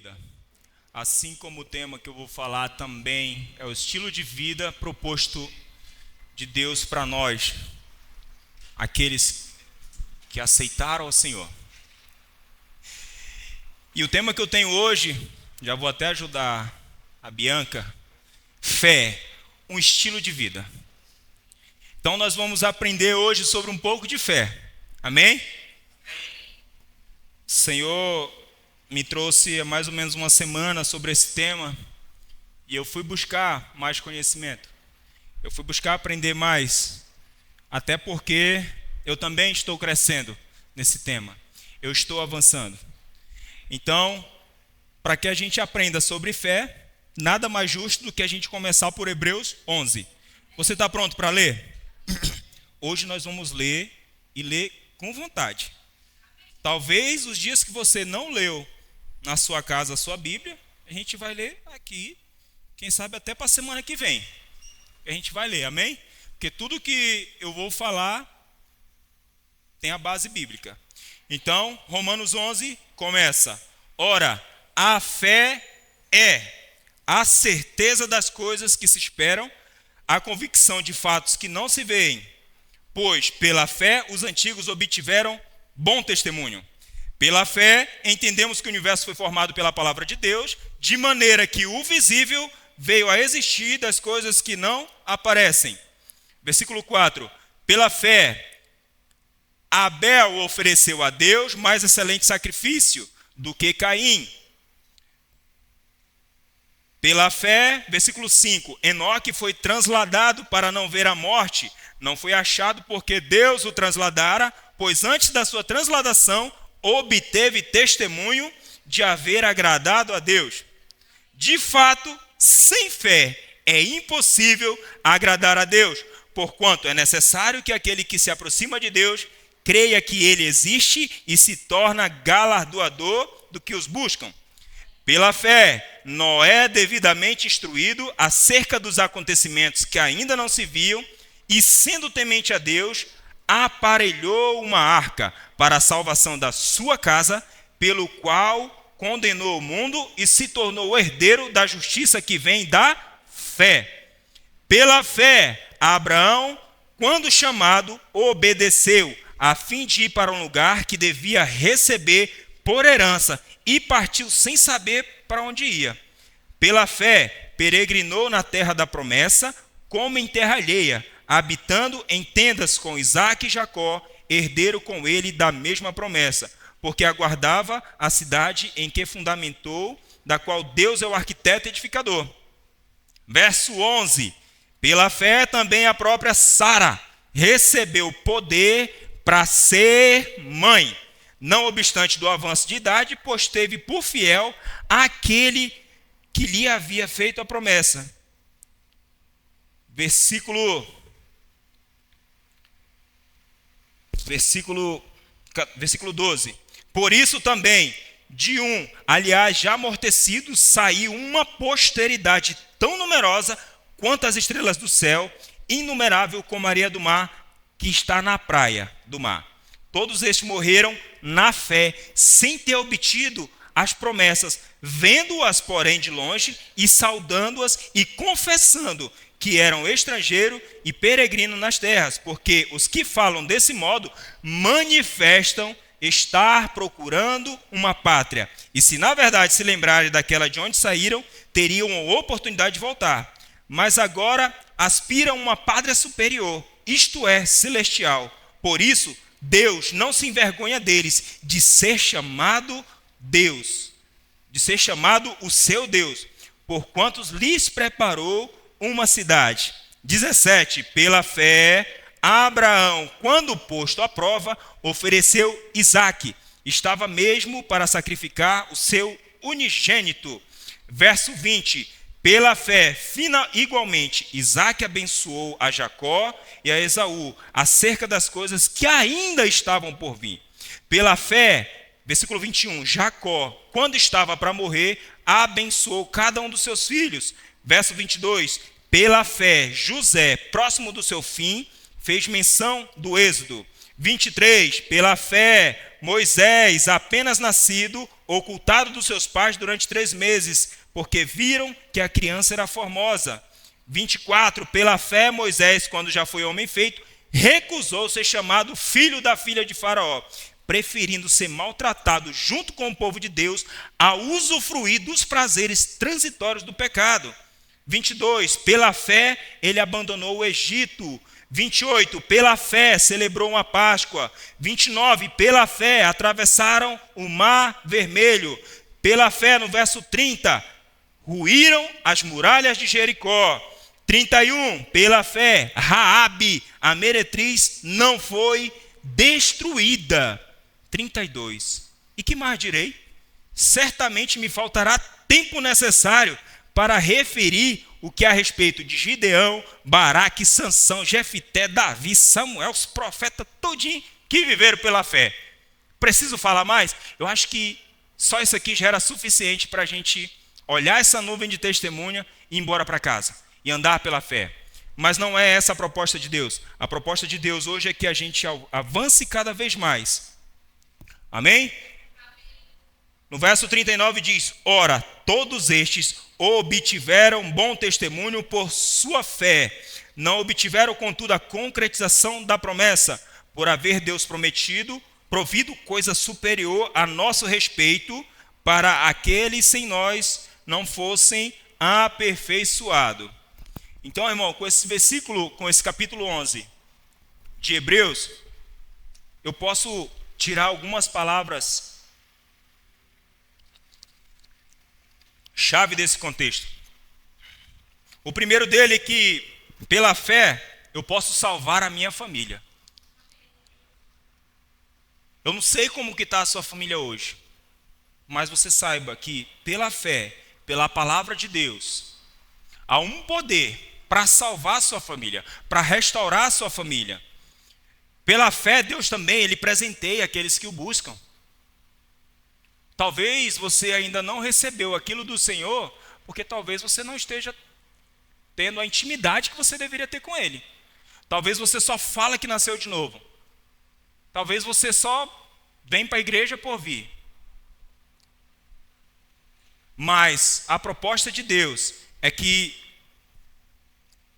vida. Assim como o tema que eu vou falar também é o estilo de vida proposto de Deus para nós, aqueles que aceitaram o Senhor. E o tema que eu tenho hoje, já vou até ajudar a Bianca, fé, um estilo de vida. Então nós vamos aprender hoje sobre um pouco de fé. Amém? O Senhor me trouxe há mais ou menos uma semana sobre esse tema e eu fui buscar mais conhecimento. Eu fui buscar aprender mais, até porque eu também estou crescendo nesse tema. Eu estou avançando. Então, para que a gente aprenda sobre fé, nada mais justo do que a gente começar por Hebreus 11. Você está pronto para ler? Hoje nós vamos ler e ler com vontade. Talvez os dias que você não leu na sua casa a sua Bíblia, a gente vai ler aqui, quem sabe até para a semana que vem. A gente vai ler, amém? Porque tudo que eu vou falar tem a base bíblica. Então, Romanos 11 começa. Ora, a fé é a certeza das coisas que se esperam, a convicção de fatos que não se veem. Pois, pela fé, os antigos obtiveram bom testemunho. Pela fé, entendemos que o universo foi formado pela palavra de Deus, de maneira que o visível veio a existir das coisas que não aparecem. Versículo 4. Pela fé, Abel ofereceu a Deus mais excelente sacrifício do que Caim. Pela fé, versículo 5, Enoque foi transladado para não ver a morte. Não foi achado porque Deus o transladara, pois antes da sua transladação, obteve testemunho de haver agradado a Deus. De fato, sem fé é impossível agradar a Deus, porquanto é necessário que aquele que se aproxima de Deus creia que ele existe e se torna galardoador do que os buscam. Pela fé, Noé, devidamente instruído acerca dos acontecimentos que ainda não se viam, e sendo temente a Deus, aparelhou uma arca para a salvação da sua casa, pelo qual condenou o mundo e se tornou herdeiro da justiça que vem da fé. Pela fé, Abraão, quando chamado, obedeceu, a fim de ir para um lugar que devia receber por herança, e partiu sem saber para onde ia. Pela fé, peregrinou na terra da promessa, como em terra alheia, habitando em tendas com Isaque e Jacó, herdeiro com ele da mesma promessa, porque aguardava a cidade em que fundamentou, da qual Deus é o arquiteto e edificador. Verso 11. Pela fé também a própria Sara recebeu poder para ser mãe, não obstante do avanço de idade, pois teve por fiel aquele que lhe havia feito a promessa. Versículo 12. Por isso também, de um, aliás, já amortecido, saiu uma posteridade tão numerosa quanto as estrelas do céu, inumerável como a areia do mar, que está na praia do mar. Todos estes morreram na fé, sem ter obtido as promessas, vendo-as, porém, de longe, e saudando-as, e confessando que eram estrangeiros e peregrinos nas terras, porque os que falam desse modo manifestam estar procurando uma pátria. E se na verdade se lembrarem daquela de onde saíram, teriam a oportunidade de voltar. Mas agora aspiram a uma pátria superior, isto é, celestial. Por isso, Deus não se envergonha deles, de ser chamado Deus, de ser chamado o seu Deus, porquanto lhes preparou uma cidade. 17. Pela fé, Abraão, quando posto à prova, ofereceu Isaque. Estava mesmo para sacrificar o seu unigênito. Verso 20. Pela fé, igualmente, Isaque abençoou a Jacó e a Esaú acerca das coisas que ainda estavam por vir. Pela fé, versículo 21, Jacó, quando estava para morrer, abençoou cada um dos seus filhos. Verso 22, pela fé, José, próximo do seu fim, fez menção do Êxodo. 23, pela fé, Moisés, apenas nascido, ocultado dos seus pais durante 3 meses, porque viram que a criança era formosa. 24, pela fé, Moisés, quando já foi homem feito, recusou ser chamado filho da filha de Faraó, preferindo ser maltratado junto com o povo de Deus a usufruir dos prazeres transitórios do pecado. 22, pela fé, ele abandonou o Egito. 28, pela fé, celebrou uma Páscoa. 29, pela fé, atravessaram o Mar Vermelho. Pela fé, no verso 30, ruíram as muralhas de Jericó. 31, pela fé, Raabe, a meretriz, não foi destruída. 32, e que mais direi? Certamente me faltará tempo necessário para referir o que a respeito de Gideão, Baraque, Sansão, Jefité, Davi, Samuel, os profetas todinho que viveram pela fé. Preciso falar mais? Eu acho que só isso aqui já era suficiente para a gente olhar essa nuvem de testemunha e ir embora para casa e andar pela fé. Mas não é essa a proposta de Deus. A proposta de Deus hoje é que a gente avance cada vez mais. Amém? No verso 39 diz: ora, todos estes obtiveram bom testemunho por sua fé. Não obtiveram, contudo, a concretização da promessa, por haver Deus provido coisa superior a nosso respeito, para aqueles sem nós não fossem aperfeiçoados. Então, irmão, com esse versículo, com esse capítulo 11 de Hebreus, eu posso tirar algumas palavras chave desse contexto. O primeiro dele é que, pela fé, eu posso salvar a minha família. Eu não sei como que está a sua família hoje, mas você saiba que, pela fé, pela palavra de Deus, há um poder para salvar a sua família, para restaurar a sua família. Pela fé, Deus também, Ele presenteia aqueles que o buscam. Talvez você ainda não recebeu aquilo do Senhor, porque talvez você não esteja tendo a intimidade que você deveria ter com Ele. Talvez você só fala que nasceu de novo. Talvez você só vem para a igreja por vir. Mas a proposta de Deus é que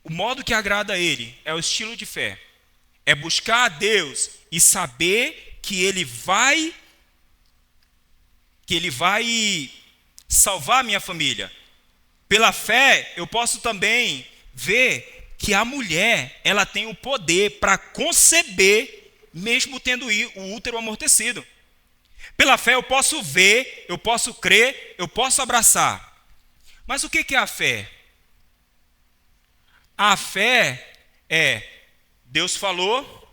o modo que agrada a Ele é o estilo de fé. É buscar a Deus e saber que Ele vai salvar a minha família. Pela fé, eu posso também ver que a mulher, ela tem o poder para conceber, mesmo tendo o útero amortecido. Pela fé, eu posso ver, eu posso crer, eu posso abraçar. Mas o que é a fé? A fé é: Deus falou,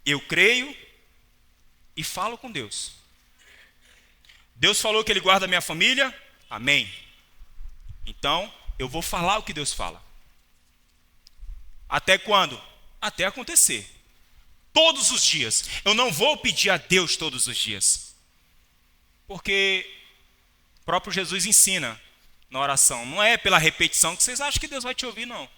eu creio e falo com Deus. Deus falou que Ele guarda a minha família, amém. Então, eu vou falar o que Deus fala. Até quando? Até acontecer. Todos os dias. Eu não vou pedir a Deus todos os dias. Porque o próprio Jesus ensina na oração. Não é pela repetição que vocês acham que Deus vai te ouvir, não.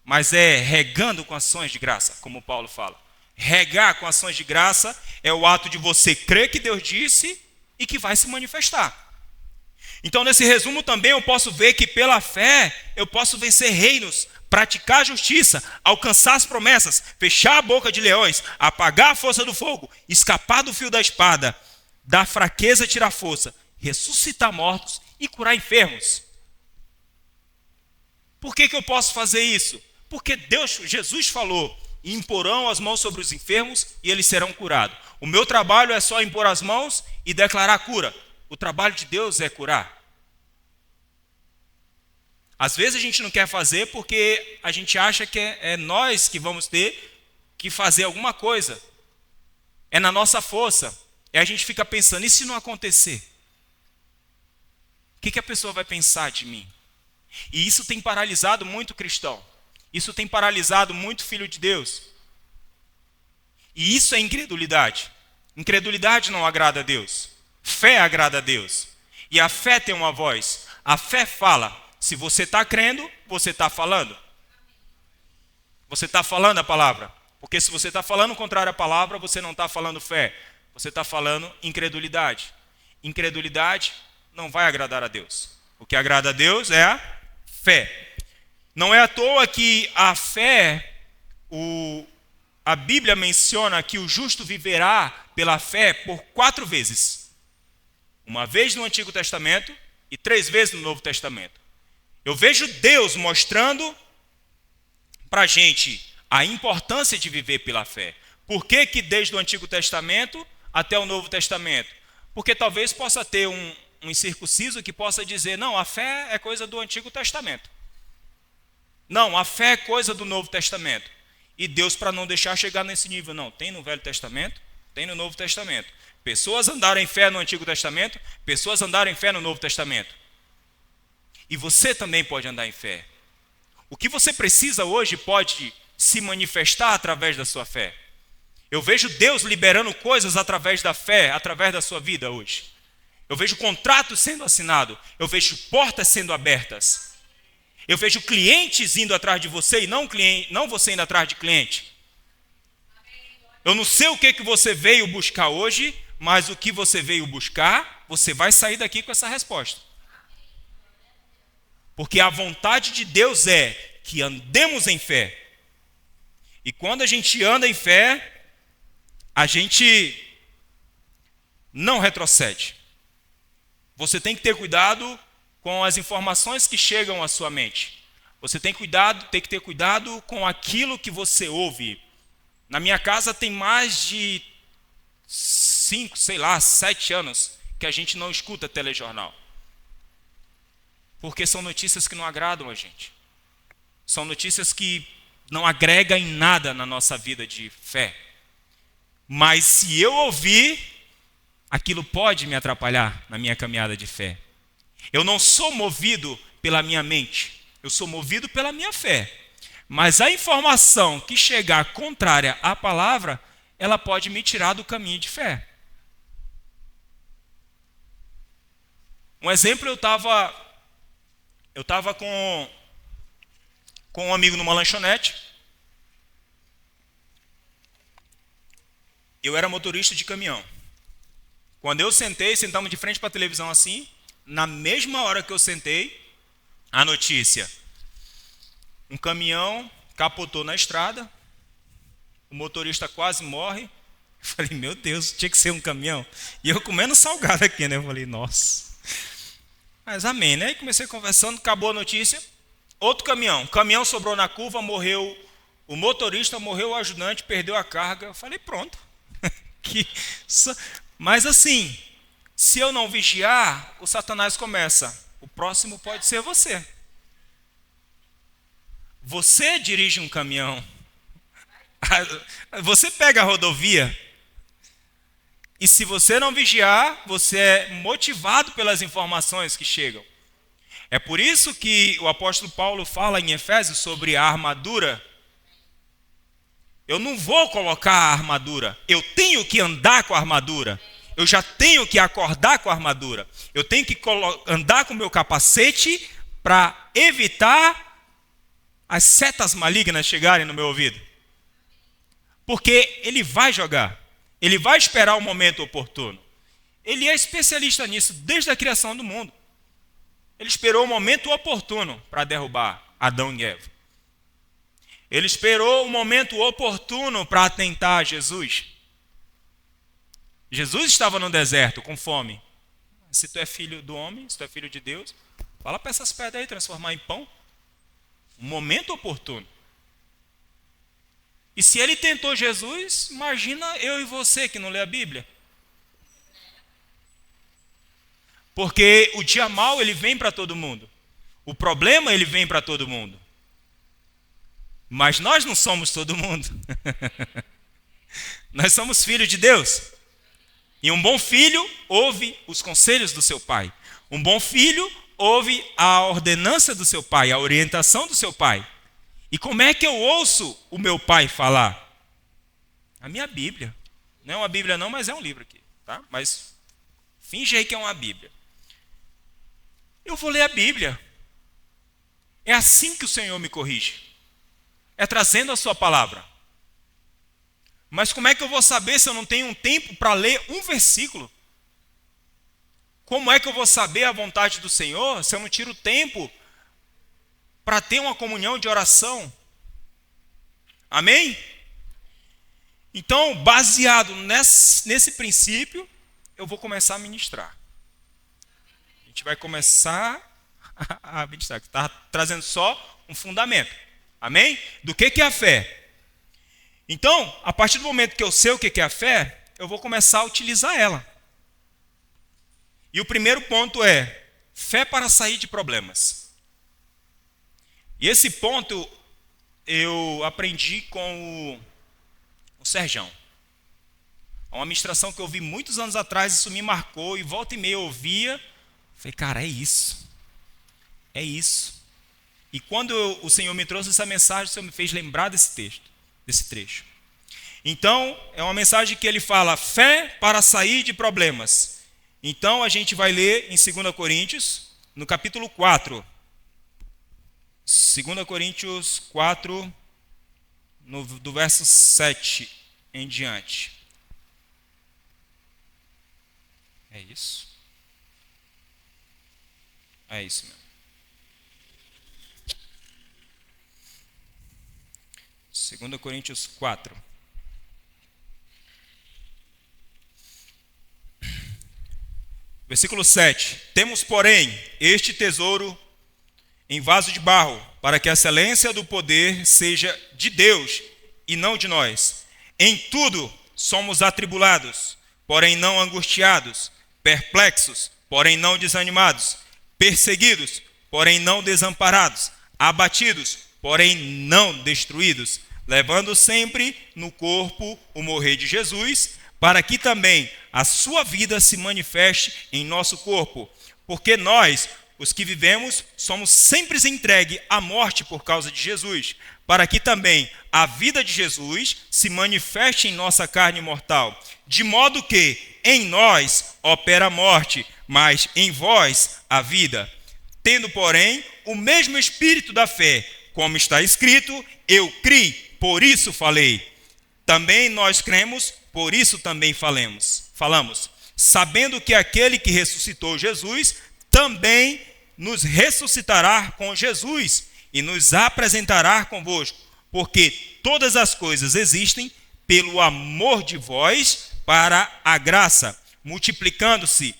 Mas é regando com ações de graça, como Paulo fala. Regar com ações de graça é o ato de você crer que Deus disse e que vai se manifestar. Então, nesse resumo também eu posso ver que pela fé eu posso vencer reinos, praticar a justiça, alcançar as promessas, fechar a boca de leões, apagar a força do fogo, escapar do fio da espada, da fraqueza tirar força, ressuscitar mortos e curar enfermos. Por que eu posso fazer isso? Porque Jesus falou: imporão as mãos sobre os enfermos e eles serão curados. O meu trabalho é só impor as mãos e declarar cura. O trabalho de Deus é curar. Às vezes a gente não quer fazer porque a gente acha que é nós que vamos ter que fazer alguma coisa. É na nossa força. E a gente fica pensando: e se não acontecer? O que a pessoa vai pensar de mim? E isso tem paralisado muito cristão. Isso tem paralisado muito filho de Deus. E isso é incredulidade. Incredulidade não agrada a Deus. Fé agrada a Deus. E a fé tem uma voz. A fé fala. Se você está crendo, você está falando. Você está falando a palavra. Porque se você está falando o contrário à palavra, você não está falando fé. Você está falando incredulidade. incredulidade não vai agradar a Deus. O que agrada a Deus é a fé. Não é à toa que a fé, a Bíblia menciona que o justo viverá pela fé por 4 vezes. Uma vez no Antigo Testamento e 3 vezes no Novo Testamento. Eu vejo Deus mostrando para a gente a importância de viver pela fé. Por que desde o Antigo Testamento até o Novo Testamento? Porque talvez possa ter um incircunciso que possa dizer, não, a fé é coisa do Antigo Testamento. Não, a fé é coisa do Novo Testamento. E Deus, para não deixar chegar nesse nível, não, tem no Velho Testamento, tem no Novo Testamento. Pessoas andaram em fé no Antigo Testamento, pessoas andaram em fé no Novo Testamento. E você também pode andar em fé. O que você precisa hoje pode se manifestar através da sua fé. Eu vejo Deus liberando coisas através da fé, através da sua vida hoje. Eu vejo contratos sendo assinados, eu vejo portas sendo abertas. Eu vejo clientes indo atrás de você e não você indo atrás de cliente. Eu não sei o que você veio buscar hoje, mas o que você veio buscar, você vai sair daqui com essa resposta. Porque a vontade de Deus é que andemos em fé. E quando a gente anda em fé, a gente não retrocede. Você tem que ter cuidado com as informações que chegam à sua mente. Você tem que ter cuidado com aquilo que você ouve. Na minha casa tem mais de 5, 7 anos que a gente não escuta telejornal. Porque são notícias que não agradam a gente. São notícias que não agregam em nada na nossa vida de fé. Mas se eu ouvir, aquilo pode me atrapalhar na minha caminhada de fé. Eu não sou movido pela minha mente, eu sou movido pela minha fé. Mas a informação que chegar contrária à palavra, ela pode me tirar do caminho de fé. Um exemplo, eu estava com um amigo numa lanchonete. Eu era motorista de caminhão. Quando eu sentamos de frente para a televisão assim, na mesma hora que eu sentei, a notícia: um caminhão capotou na estrada, o motorista quase morre. Eu falei, meu Deus, tinha que ser um caminhão. E eu comendo salgado aqui, né? Eu falei, nossa. Mas amém, né? E comecei conversando, acabou a notícia. Outro caminhão. O caminhão sobrou na curva, morreu o motorista, morreu o ajudante, perdeu a carga. Eu falei, pronto. Mas assim, se eu não vigiar, o Satanás começa. O próximo pode ser você. Você dirige um caminhão. Você pega a rodovia. E se você não vigiar, você é motivado pelas informações que chegam. É por isso que o apóstolo Paulo fala em Efésios sobre a armadura. Eu não vou colocar a armadura. Eu tenho que andar com a armadura. Eu já tenho que acordar com a armadura. Eu tenho que andar com o meu capacete para evitar as setas malignas chegarem no meu ouvido. Porque ele vai jogar. Ele vai esperar o momento oportuno. Ele é especialista nisso desde a criação do mundo. Ele esperou o momento oportuno para derrubar Adão e Eva. Ele esperou o momento oportuno para atentar a Jesus. Jesus estava no deserto com fome. Se tu é filho do homem, se tu é filho de Deus, fala para essas pedras aí transformar em pão. Um momento oportuno. E se ele tentou Jesus, imagina eu e você que não lê a Bíblia. Porque o dia mau ele vem para todo mundo. O problema ele vem para todo mundo. Mas nós não somos todo mundo. Nós somos filhos de Deus. E um bom filho ouve os conselhos do seu pai. Um bom filho ouve a ordenança do seu pai, a orientação do seu pai. E como é que eu ouço o meu pai falar? A minha Bíblia. Não é uma Bíblia não, mas é um livro aqui. Tá? Mas finge aí que é uma Bíblia. Eu vou ler a Bíblia. É assim que o Senhor me corrige. É trazendo a sua palavra. Mas como é que eu vou saber se eu não tenho um tempo para ler um versículo? como é que eu vou saber a vontade do Senhor se eu não tiro tempo para ter uma comunhão de oração? Amém? Então, baseado nesse princípio, eu vou começar a ministrar. A gente vai começar a ministrar, que está trazendo só um fundamento. Amém? Do que é a fé? Então, a partir do momento que eu sei o que é a fé, eu vou começar a utilizar ela. E o primeiro ponto é fé para sair de problemas. E esse ponto eu aprendi com o Serjão. É uma ministração que eu vi muitos anos atrás, isso me marcou, e volta e meia eu ouvia, falei, cara, é isso. É isso. E quando o Senhor me trouxe essa mensagem, o Senhor me fez lembrar desse trecho. Então, é uma mensagem que ele fala, fé para sair de problemas. Então, a gente vai ler em 2 Coríntios, no capítulo 4. 2 Coríntios 4, do verso 7 em diante. É isso? É isso mesmo. 2 Coríntios 4. Versículo 7. Temos, porém, este tesouro em vaso de barro, para que a excelência do poder seja de Deus e não de nós. Em tudo somos atribulados, porém não angustiados, perplexos, porém não desanimados, perseguidos, porém não desamparados, abatidos, porém não destruídos, levando sempre no corpo o morrer de Jesus, para que também a sua vida se manifeste em nosso corpo. Porque nós, os que vivemos, somos sempre entregues à morte por causa de Jesus, para que também a vida de Jesus se manifeste em nossa carne mortal. De modo que em nós opera a morte, mas em vós a vida. Tendo, porém, o mesmo espírito da fé, como está escrito, eu criei, por isso falei. Também nós cremos, por isso também falamos, sabendo que aquele que ressuscitou Jesus também nos ressuscitará com Jesus e nos apresentará convosco, porque todas as coisas existem pelo amor de vós para a graça, multiplicando-se,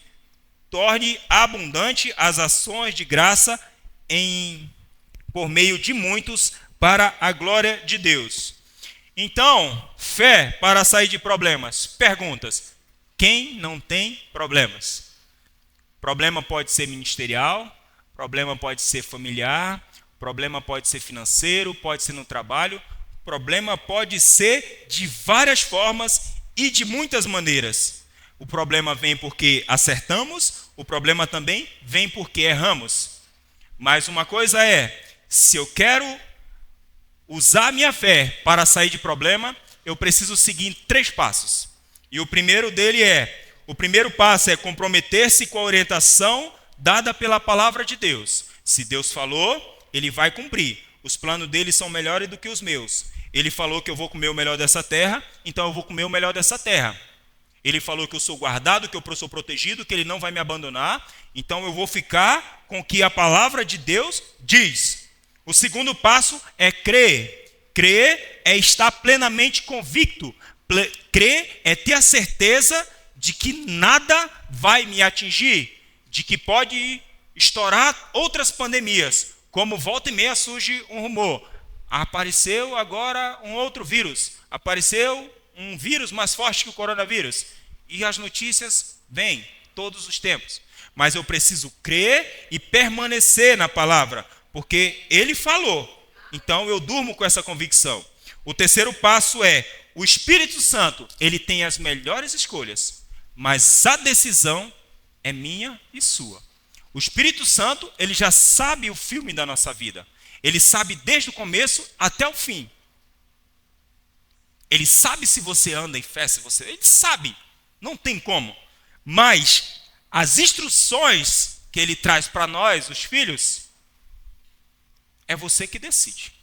torne abundante as ações de graça por meio de muitos para a glória de Deus. Então, fé para sair de problemas. Perguntas. Quem não tem problemas? Problema pode ser ministerial, problema pode ser familiar, problema pode ser financeiro, pode ser no trabalho, problema pode ser de várias formas e de muitas maneiras. O problema vem porque acertamos, o problema também vem porque erramos. Mas uma coisa é, se eu quero usar a minha fé para sair de problema, eu preciso seguir 3 passos. E o primeiro passo é comprometer-se com a orientação dada pela palavra de Deus. Se Deus falou, Ele vai cumprir. Os planos dele são melhores do que os meus. Ele falou que eu vou comer o melhor dessa terra, então eu vou comer o melhor dessa terra. Ele falou que eu sou guardado, que eu sou protegido, que Ele não vai me abandonar, então eu vou ficar com o que a palavra de Deus diz. O segundo passo é crer. Crer é estar plenamente convicto. Crer é ter a certeza de que nada vai me atingir, de que pode estourar outras pandemias, como volta e meia surge um rumor. Apareceu agora um outro vírus, apareceu um vírus mais forte que o coronavírus. E as notícias vêm todos os tempos. Mas eu preciso crer e permanecer na palavra, porque Ele falou. Então eu durmo com essa convicção. O terceiro passo é, o Espírito Santo, Ele tem as melhores escolhas, mas a decisão é minha e sua. O Espírito Santo, Ele já sabe o filme da nossa vida. Ele sabe desde o começo até o fim. Ele sabe se você anda em fé, Ele sabe, não tem como. Mas as instruções que Ele traz para nós, os filhos, é você que decide.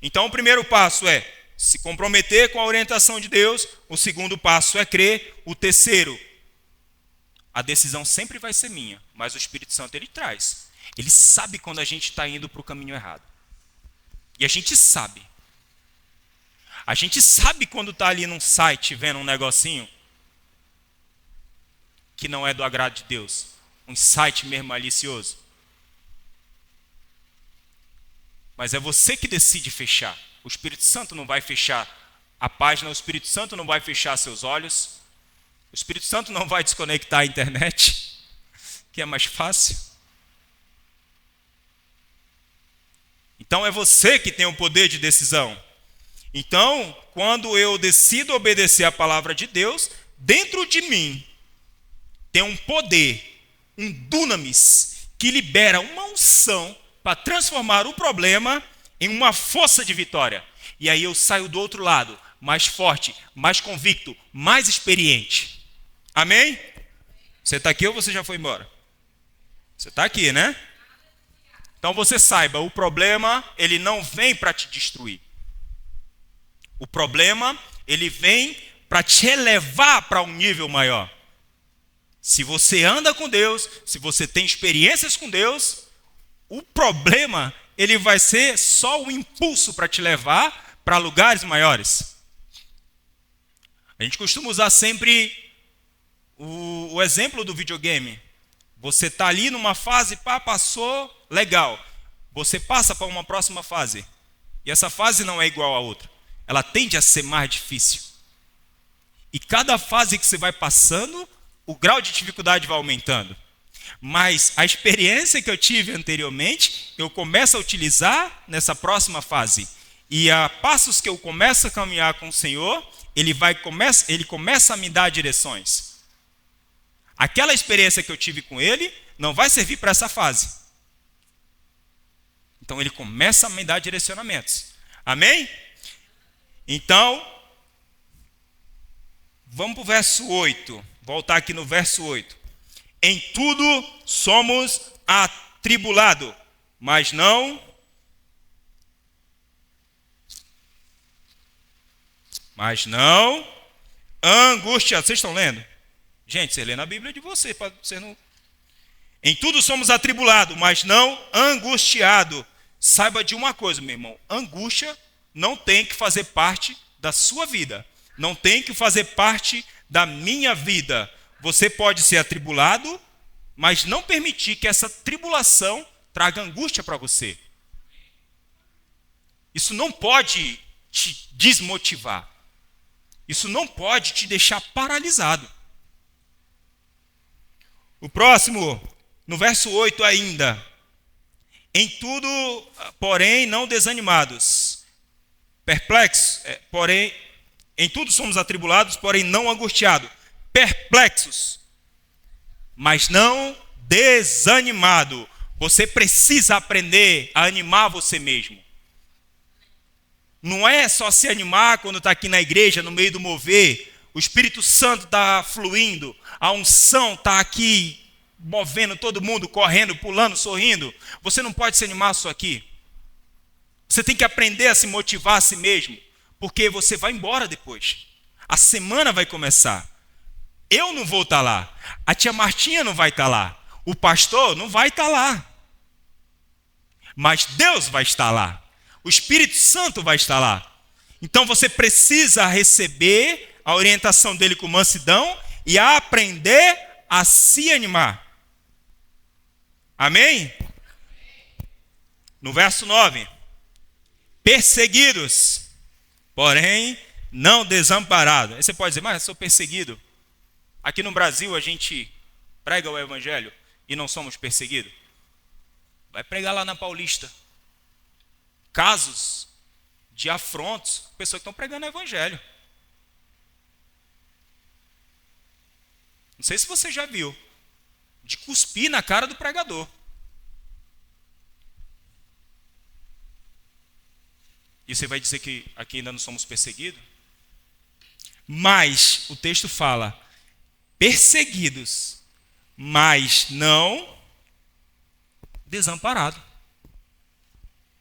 Então o primeiro passo é se comprometer com a orientação de Deus. O segundo passo é crer. O terceiro, a decisão sempre vai ser minha, mas o Espírito Santo ele traz. Ele sabe quando a gente está indo para o caminho errado. E a gente sabe. A gente sabe quando está ali num site vendo um negocinho que não é do agrado de Deus. Um site mesmo malicioso. Mas é você que decide fechar. O Espírito Santo não vai fechar a página, o Espírito Santo não vai fechar seus olhos. O Espírito Santo não vai desconectar a internet, que é mais fácil. Então é você que tem o poder de decisão. Então, quando eu decido obedecer a palavra de Deus, dentro de mim tem um poder, um dunamis, que libera uma unção para transformar o problema em uma força de vitória. E aí eu saio do outro lado, mais forte, mais convicto, mais experiente. Amém? Você está aqui ou você já foi embora? Você está aqui, né? Então você saiba, o problema, ele não vem para te destruir. O problema, ele vem para te elevar para um nível maior. Se você anda com Deus, se você tem experiências com Deus, o problema, ele vai ser só o impulso para te levar para lugares maiores. A gente costuma usar sempre o exemplo do videogame. Você está ali numa fase, passou, legal. Você passa para uma próxima fase. E essa fase não é igual à outra. Ela tende a ser mais difícil. E cada fase que você vai passando, o grau de dificuldade vai aumentando. Mas a experiência que eu tive anteriormente, eu começo a utilizar nessa próxima fase. E a passos que eu começo a caminhar com o Senhor, ele começa a me dar direções. Aquela experiência que eu tive com ele não vai servir para essa fase. Então ele começa a me dar direcionamentos. Amém? Então, vamos para o verso 8. Voltar aqui no verso 8. Em tudo somos atribulados, mas não angustiados. Vocês estão lendo? Gente, você lê na Bíblia de você, para você não. Em tudo somos atribulados, mas não angustiados. Saiba de uma coisa, meu irmão. Angústia não tem que fazer parte da sua vida. Não tem que fazer parte da minha vida. Você pode ser atribulado, mas não permitir que essa tribulação traga angústia para você. Isso não pode te desmotivar. Isso não pode te deixar paralisado. O próximo, no verso 8 ainda. Em tudo, porém, não desanimados. Perplexos, porém, em tudo somos atribulados, porém não angustiados. Perplexos, mas não desanimados. Você precisa aprender a animar você mesmo. Não é só se animar quando está aqui na igreja, no meio do mover. O Espírito Santo está fluindo. A unção está aqui, movendo todo mundo, correndo, pulando, sorrindo. Você não pode se animar só aqui. Você tem que aprender a se motivar a si mesmo. Porque você vai embora depois. A semana vai começar. Eu não vou estar lá. A tia Martinha não vai estar lá. O pastor não vai estar lá. Mas Deus vai estar lá. O Espírito Santo vai estar lá. Então você precisa receber a orientação dele com mansidão e aprender a se animar. Amém? No verso 9. Perseguidos, porém não desamparados. Aí você pode dizer, mas eu sou perseguido. Aqui no Brasil a gente prega o evangelho e não somos perseguidos. Vai pregar lá na Paulista. Casos de afrontos, pessoas que estão pregando o evangelho. Não sei se você já viu, de cuspir na cara do pregador. E você vai dizer que aqui ainda não somos perseguidos? Mas o texto fala, perseguidos, mas não desamparados.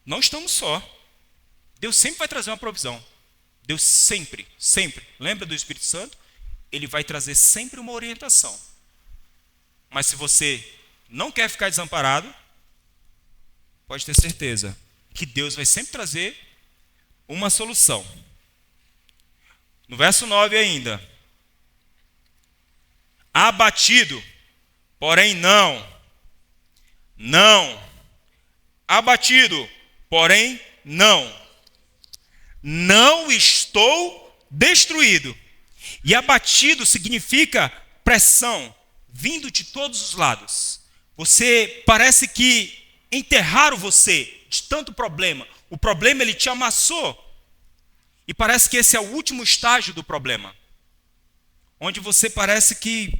Não estamos só. Deus sempre vai trazer uma provisão. Deus sempre, sempre. Lembra do Espírito Santo? Ele vai trazer sempre uma orientação. Mas se você não quer ficar desamparado, pode ter certeza que Deus vai sempre trazer uma solução. No verso 9 ainda. Abatido, porém não. Abatido, porém não. Não estou destruído. E abatido significa pressão, vindo de todos os lados. Você parece que enterraram você de tanto problema. O problema ele te amassou. E parece que esse é o último estágio do problema. Onde você parece que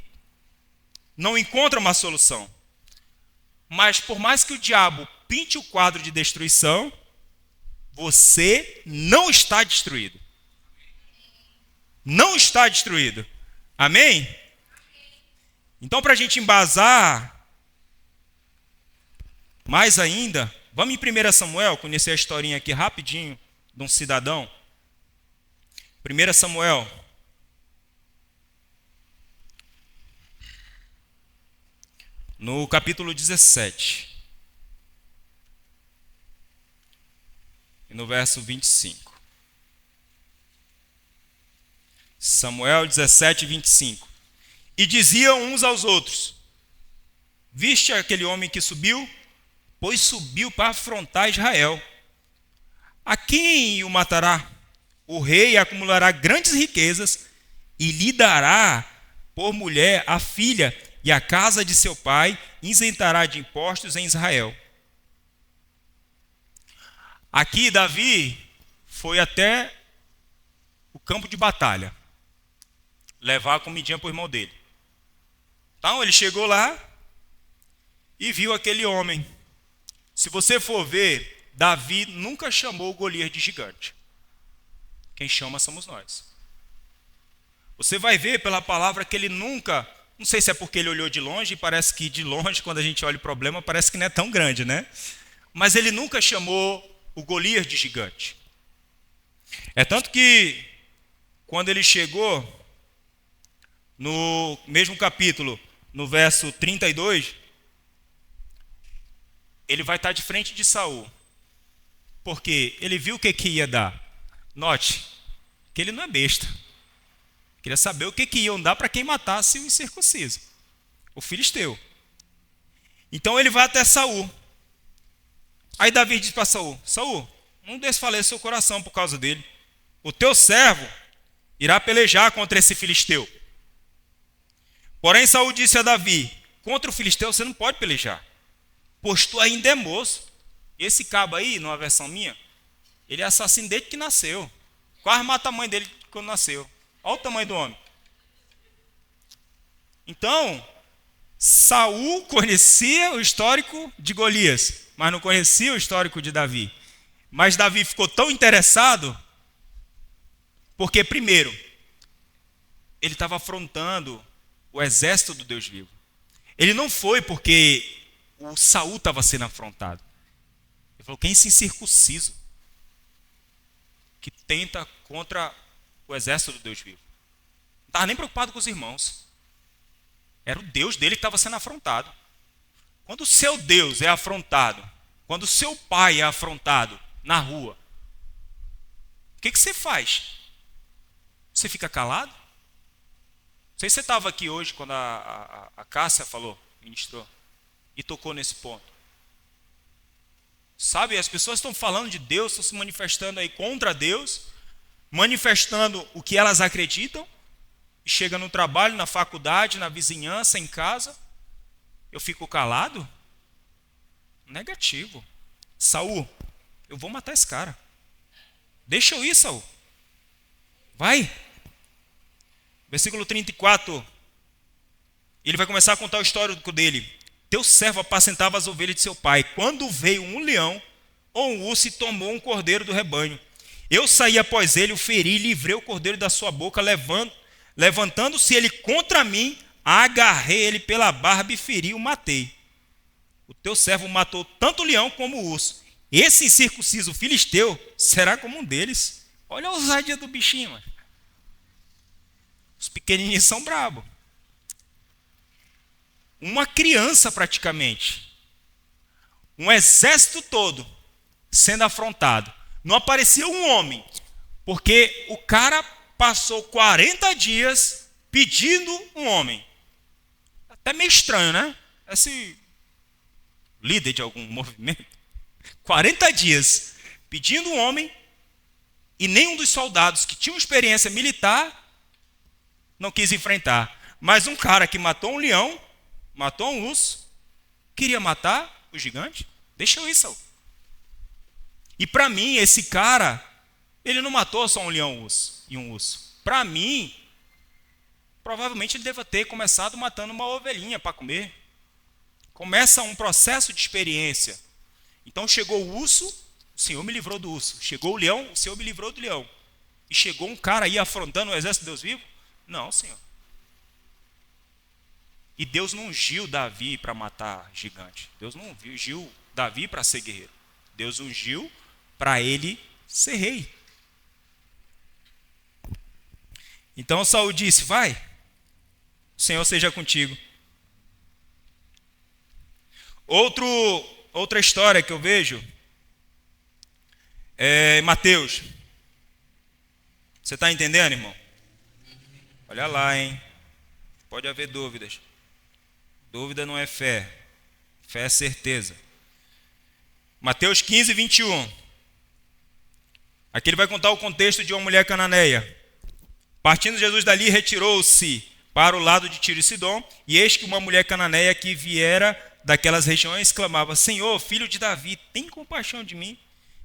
não encontra uma solução. Mas por mais que o diabo pinte o quadro de destruição, você não está destruído. Não está destruído. Amém? Então, para a gente embasar mais ainda, vamos em 1 Samuel, conhecer a historinha aqui rapidinho de um cidadão. 1 Samuel. No capítulo 17. E no verso 25. Samuel 17, 25. E diziam uns aos outros: viste aquele homem que subiu? Pois subiu para afrontar Israel. A quem o matará? O rei acumulará grandes riquezas e lhe dará por mulher a filha, e a casa de seu pai isentará de impostos em Israel. Aqui Davi foi até o campo de batalha, levar a comidinha para o irmão dele. Então ele chegou lá e viu aquele homem. Se você for ver, Davi nunca chamou Golias de gigante. Quem chama somos nós. Você vai ver pela palavra que ele nunca, não sei se é porque ele olhou de longe, e parece que de longe, quando a gente olha o problema, parece que não é tão grande, né? Mas ele nunca chamou o Golias de gigante. É tanto que, quando ele chegou, no mesmo capítulo, no verso 32, ele vai estar de frente de Saul. Porque ele viu o que ia dar. Note que ele não é besta. Queria saber o que iam dar para quem matasse o incircunciso, o filisteu. Então ele vai até Saul. Aí Davi diz para Saul: Saul, não desfaleça seu coração por causa dele. O teu servo irá pelejar contra esse filisteu. Porém Saul disse a Davi: contra o filisteu você não pode pelejar, pois tu ainda é moço. E esse cabo aí, numa versão minha, ele é assassino desde que nasceu. Quase mata a mãe dele quando nasceu. Olha o tamanho do homem. Então, Saul conhecia o histórico de Golias, mas não conhecia o histórico de Davi. Mas Davi ficou tão interessado, porque primeiro, ele estava afrontando o exército do Deus vivo. Ele não foi porque o Saul estava sendo afrontado. Ele falou: quem é esse incircunciso que tenta contra o exército do Deus vivo? Não estava nem preocupado com os irmãos. Era o Deus dele que estava sendo afrontado. Quando o seu Deus é afrontado, quando o seu pai é afrontado na rua, o que você faz? Você fica calado? Não sei se você estava aqui hoje quando a Cássia falou, ministrou, e tocou nesse ponto. Sabe, as pessoas estão falando de Deus, estão se manifestando aí contra Deus, manifestando o que elas acreditam, e chega no trabalho, na faculdade, na vizinhança, em casa, eu fico calado? Negativo. Saul, eu vou matar esse cara. Deixa eu ir, Saul. Vai. Versículo 34. Ele vai começar a contar o histórico dele. Teu servo apacentava as ovelhas de seu pai. Quando veio um leão ou um urso e tomou um cordeiro do rebanho, eu saí após ele, o feri e livrei o cordeiro da sua boca, levantando-se ele contra mim, agarrei ele pela barba e feri e o matei. O teu servo matou tanto o leão como o urso. Esse incircunciso filisteu será como um deles. Olha a ousadia do bichinho, mano. Os pequenininhos são bravos. uma criança praticamente. Um exército todo sendo afrontado. Não aparecia um homem, porque o cara passou 40 dias pedindo um homem. Até meio estranho, né? Esse líder de algum movimento. 40 dias pedindo um homem e nenhum dos soldados que tinham experiência militar não quis enfrentar. Mas um cara que matou um leão, matou um urso, queria matar o gigante? Deixa eu ir, Saul. E para mim, esse cara, ele não matou só um leão e um urso. Para mim, provavelmente ele deva ter começado matando uma ovelhinha para comer. Começa um processo de experiência. Então chegou o urso, o Senhor me livrou do urso. Chegou o leão, o Senhor me livrou do leão. E chegou um cara aí afrontando o exército de Deus vivo? Não, Senhor. E Deus não ungiu Davi para matar gigante. Deus não ungiu Davi para ser guerreiro. Deus ungiu para ele ser rei. Então Saul disse: vai, o Senhor seja contigo. Outra história que eu vejo é Mateus. Você está entendendo, irmão? Olha lá, hein? Pode haver dúvidas. Dúvida não é fé. Fé é certeza. Mateus 15, 21. Aqui ele vai contar o contexto de uma mulher cananeia. Partindo Jesus dali, retirou-se para o lado de Tiro e Sidom, e eis que uma mulher cananeia que viera daquelas regiões clamava: Senhor, filho de Davi, tem compaixão de mim.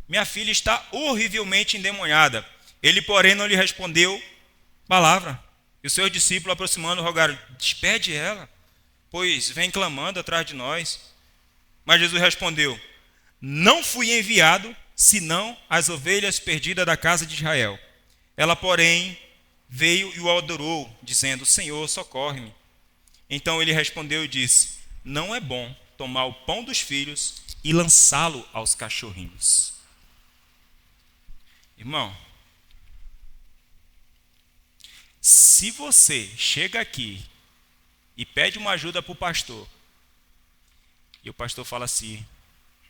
Minha filha está horrivelmente endemoniada. Ele, porém, não lhe respondeu palavra. E os seus discípulos, aproximando, rogaram: despede ela, pois vem clamando atrás de nós. Mas Jesus respondeu: não fui enviado, senão as ovelhas perdidas da casa de Israel. Ela, porém, veio e o adorou, dizendo: Senhor, socorre-me. Então ele respondeu e disse: não é bom tomar o pão dos filhos e lançá-lo aos cachorrinhos. Irmão, se você chega aqui e pede uma ajuda para o pastor, e o pastor fala assim: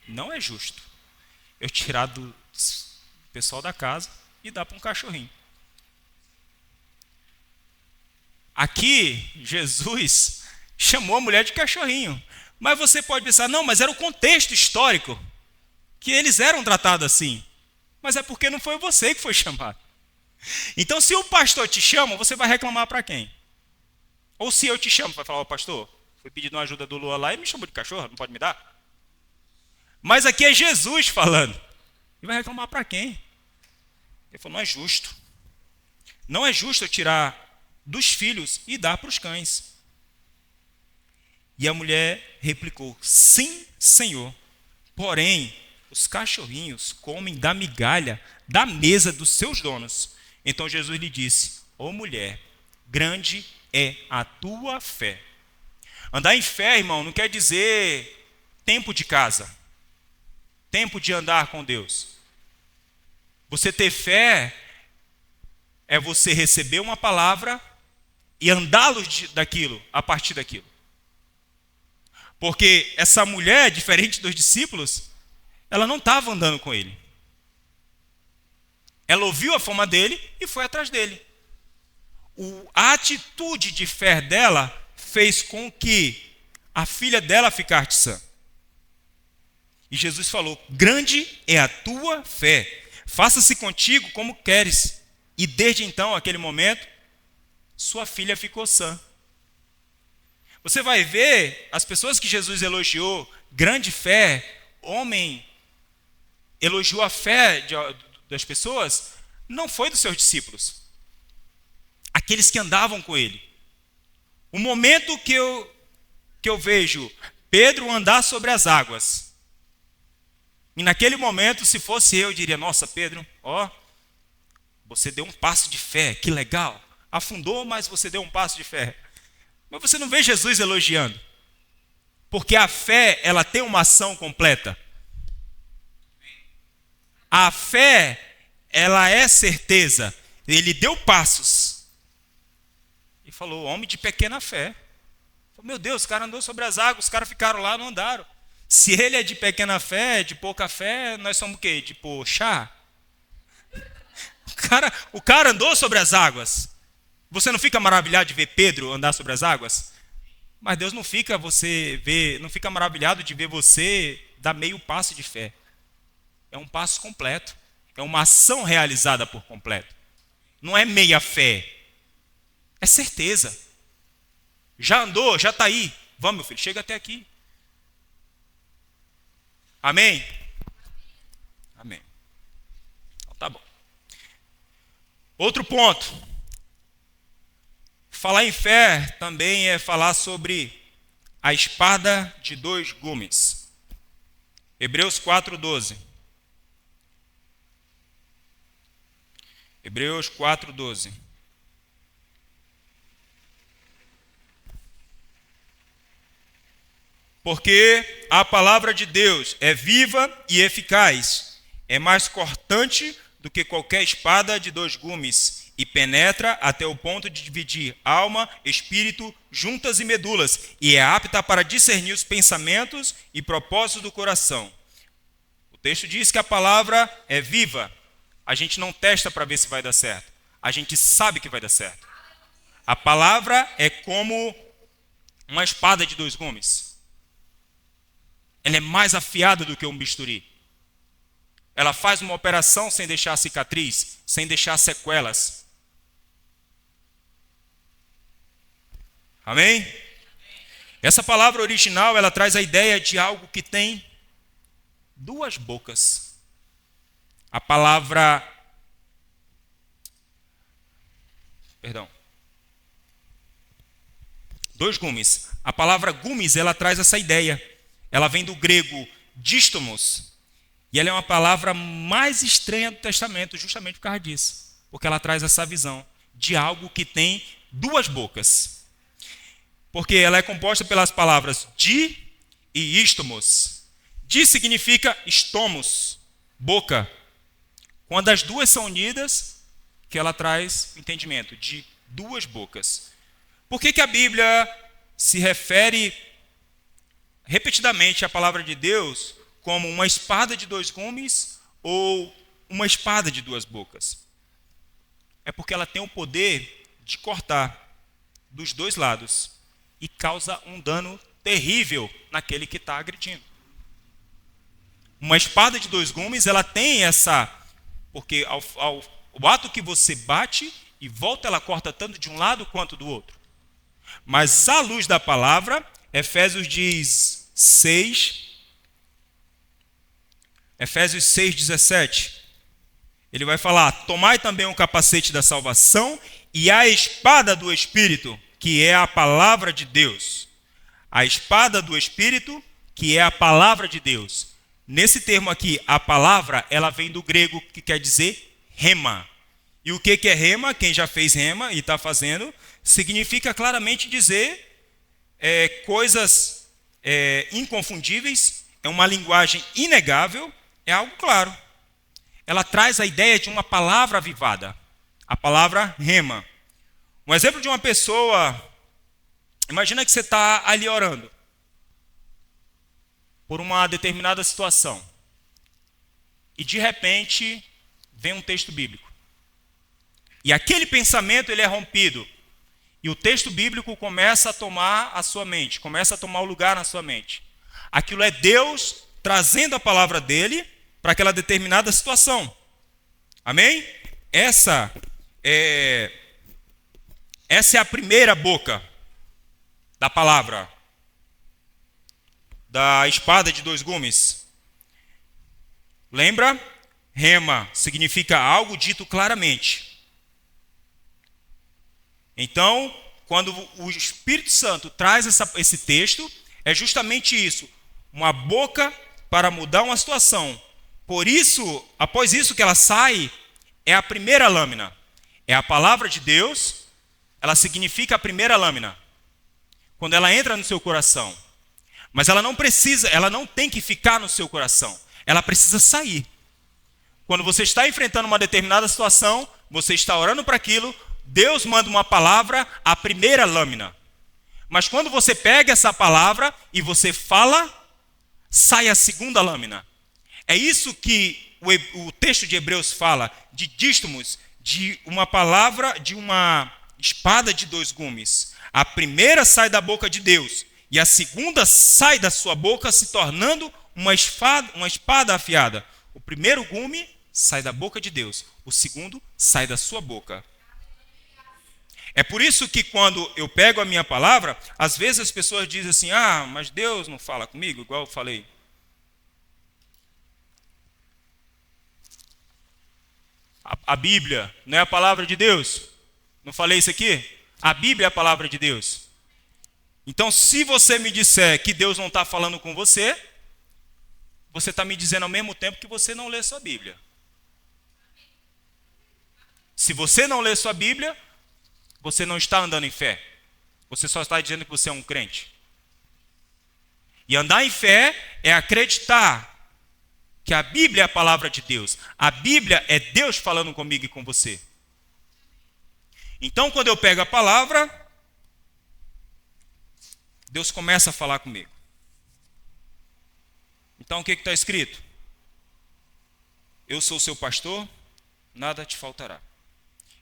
não é justo eu tirar do pessoal da casa e dar para um cachorrinho. Aqui, Jesus chamou a mulher de cachorrinho. Mas você pode pensar: não, mas era o contexto histórico que eles eram tratados assim. Mas é porque não foi você que foi chamado. Então, se o pastor te chama, você vai reclamar para quem? Ou se eu te chamo, vai falar: ó, pastor, fui pedindo uma ajuda do Lua lá e me chamou de cachorro, não pode me dar? Mas aqui é Jesus falando. E vai reclamar para quem? Ele falou: não é justo. Não é justo eu tirar dos filhos e dar para os cães. E a mulher replicou: sim, Senhor. Porém, os cachorrinhos comem da migalha da mesa dos seus donos. Então Jesus lhe disse: ó mulher, grande é a tua fé. Andar em fé, irmão, não quer dizer tempo de casa, tempo de andar com Deus. Você ter fé é você receber uma palavra e andá-lo daquilo, a partir daquilo. Porque essa mulher, diferente dos discípulos, ela não estava andando com ele. Ela ouviu a fama dele e foi atrás dele. A atitude de fé dela fez com que a filha dela ficasse sã. E Jesus falou: grande é a tua fé, faça-se contigo como queres. E desde então, aquele momento, sua filha ficou sã. Você vai ver as pessoas que Jesus elogiou, grande fé, homem, elogiou a fé das pessoas, não foi dos seus discípulos, aqueles que andavam com ele. O momento que eu vejo Pedro andar sobre as águas, e naquele momento, se fosse eu diria: nossa, Pedro, ó, você deu um passo de fé, que legal. Afundou, mas você deu um passo de fé. Mas você não vê Jesus elogiando. Porque a fé, ela tem uma ação completa. A fé, ela é certeza. Ele deu passos. E falou: homem de pequena fé. Meu Deus, o cara andou sobre as águas, os caras ficaram lá, não andaram. Se ele é de pequena fé, de pouca fé, nós somos o quê? Tipo, chá? O cara andou sobre as águas. Você não fica maravilhado de ver Pedro andar sobre as águas? Mas Deus não fica maravilhado de ver você dar meio passo de fé. É um passo completo. É uma ação realizada por completo. Não é meia fé. É certeza. Já andou, já está aí. Vamos, meu filho, chega até aqui. Amém? Amém. Então, tá bom. Outro ponto. Falar em fé também é falar sobre a espada de dois gumes. Hebreus 4:12. Hebreus 4:12. Porque a palavra de Deus é viva e eficaz, é mais cortante do que qualquer espada de dois gumes, e penetra até o ponto de dividir alma, espírito, juntas e medulas, e é apta para discernir os pensamentos e propósitos do coração. O texto diz que a palavra é viva. A gente não testa para ver se vai dar certo. A gente sabe que vai dar certo. A palavra é como uma espada de dois gumes. Ela é mais afiada do que um bisturi. Ela faz uma operação sem deixar cicatriz, sem deixar sequelas. Amém? Essa palavra original, ela traz a ideia de algo que tem duas bocas. A palavra... Dois gumes. A palavra gumes, ela traz essa ideia. Ela vem do grego dístomos. E ela é uma palavra mais estranha do Testamento, justamente por causa disso. Porque ela traz essa visão de algo que tem duas bocas. Porque ela é composta pelas palavras di e istomos. Di significa estomos, boca. Quando as duas são unidas, que ela traz o entendimento de duas bocas. Por que a Bíblia se refere repetidamente à palavra de Deus como uma espada de dois gumes ou uma espada de duas bocas? É porque ela tem o poder de cortar dos dois lados e causa um dano terrível naquele que está agredindo. Uma espada de dois gumes, ela tem essa... Porque o ato que você bate e volta, ela corta tanto de um lado quanto do outro. Mas à luz da palavra, Efésios 6:17, ele vai falar: tomai também o capacete da salvação e a espada do Espírito, que é a palavra de Deus. A espada do Espírito, que é a palavra de Deus. Nesse termo aqui, a palavra, ela vem do grego, que quer dizer rema. E o que é rema? Quem já fez rema e está fazendo, significa claramente dizer coisas inconfundíveis, é uma linguagem inegável, é algo claro. Ela traz a ideia de uma palavra avivada, a palavra rema. Um exemplo de uma pessoa, imagina que você está ali orando por uma determinada situação e de repente vem um texto bíblico. E aquele pensamento ele é rompido. E o texto bíblico começa a tomar a sua mente, começa a tomar o lugar na sua mente. Aquilo é Deus trazendo a palavra dele para aquela determinada situação. Amém? Essa é a primeira boca da palavra, da espada de dois gumes. Lembra? Rema significa algo dito claramente. Então, quando o Espírito Santo traz esse texto, é justamente isso. Uma boca para mudar uma situação. Por isso, após isso que ela sai, é a primeira lâmina. É a palavra de Deus, ela significa a primeira lâmina. Quando ela entra no seu coração. Mas ela não tem que ficar no seu coração. Ela precisa sair. Quando você está enfrentando uma determinada situação, você está orando para aquilo, Deus manda uma palavra, a primeira lâmina. Mas quando você pega essa palavra e você fala, sai a segunda lâmina. É isso que o texto de Hebreus fala, de dístomos, de uma palavra, de uma espada de dois gumes. A primeira sai da boca de Deus e a segunda sai da sua boca, se tornando uma espada afiada. O primeiro gume sai da boca de Deus, o segundo sai da sua boca. É por isso que quando eu pego a minha palavra, às vezes as pessoas dizem assim, mas Deus não fala comigo, igual eu falei. A Bíblia não é a palavra de Deus? Não falei isso aqui? A Bíblia é a palavra de Deus. Então, se você me disser que Deus não está falando com você, você está me dizendo ao mesmo tempo que você não lê sua Bíblia. Se você não lê sua Bíblia, você não está andando em fé. Você só está dizendo que você é um crente. E andar em fé é acreditar que a Bíblia é a palavra de Deus. A Bíblia é Deus falando comigo e com você. Então, quando eu pego a palavra, Deus começa a falar comigo. Então, o que está escrito? Eu sou seu pastor, nada te faltará.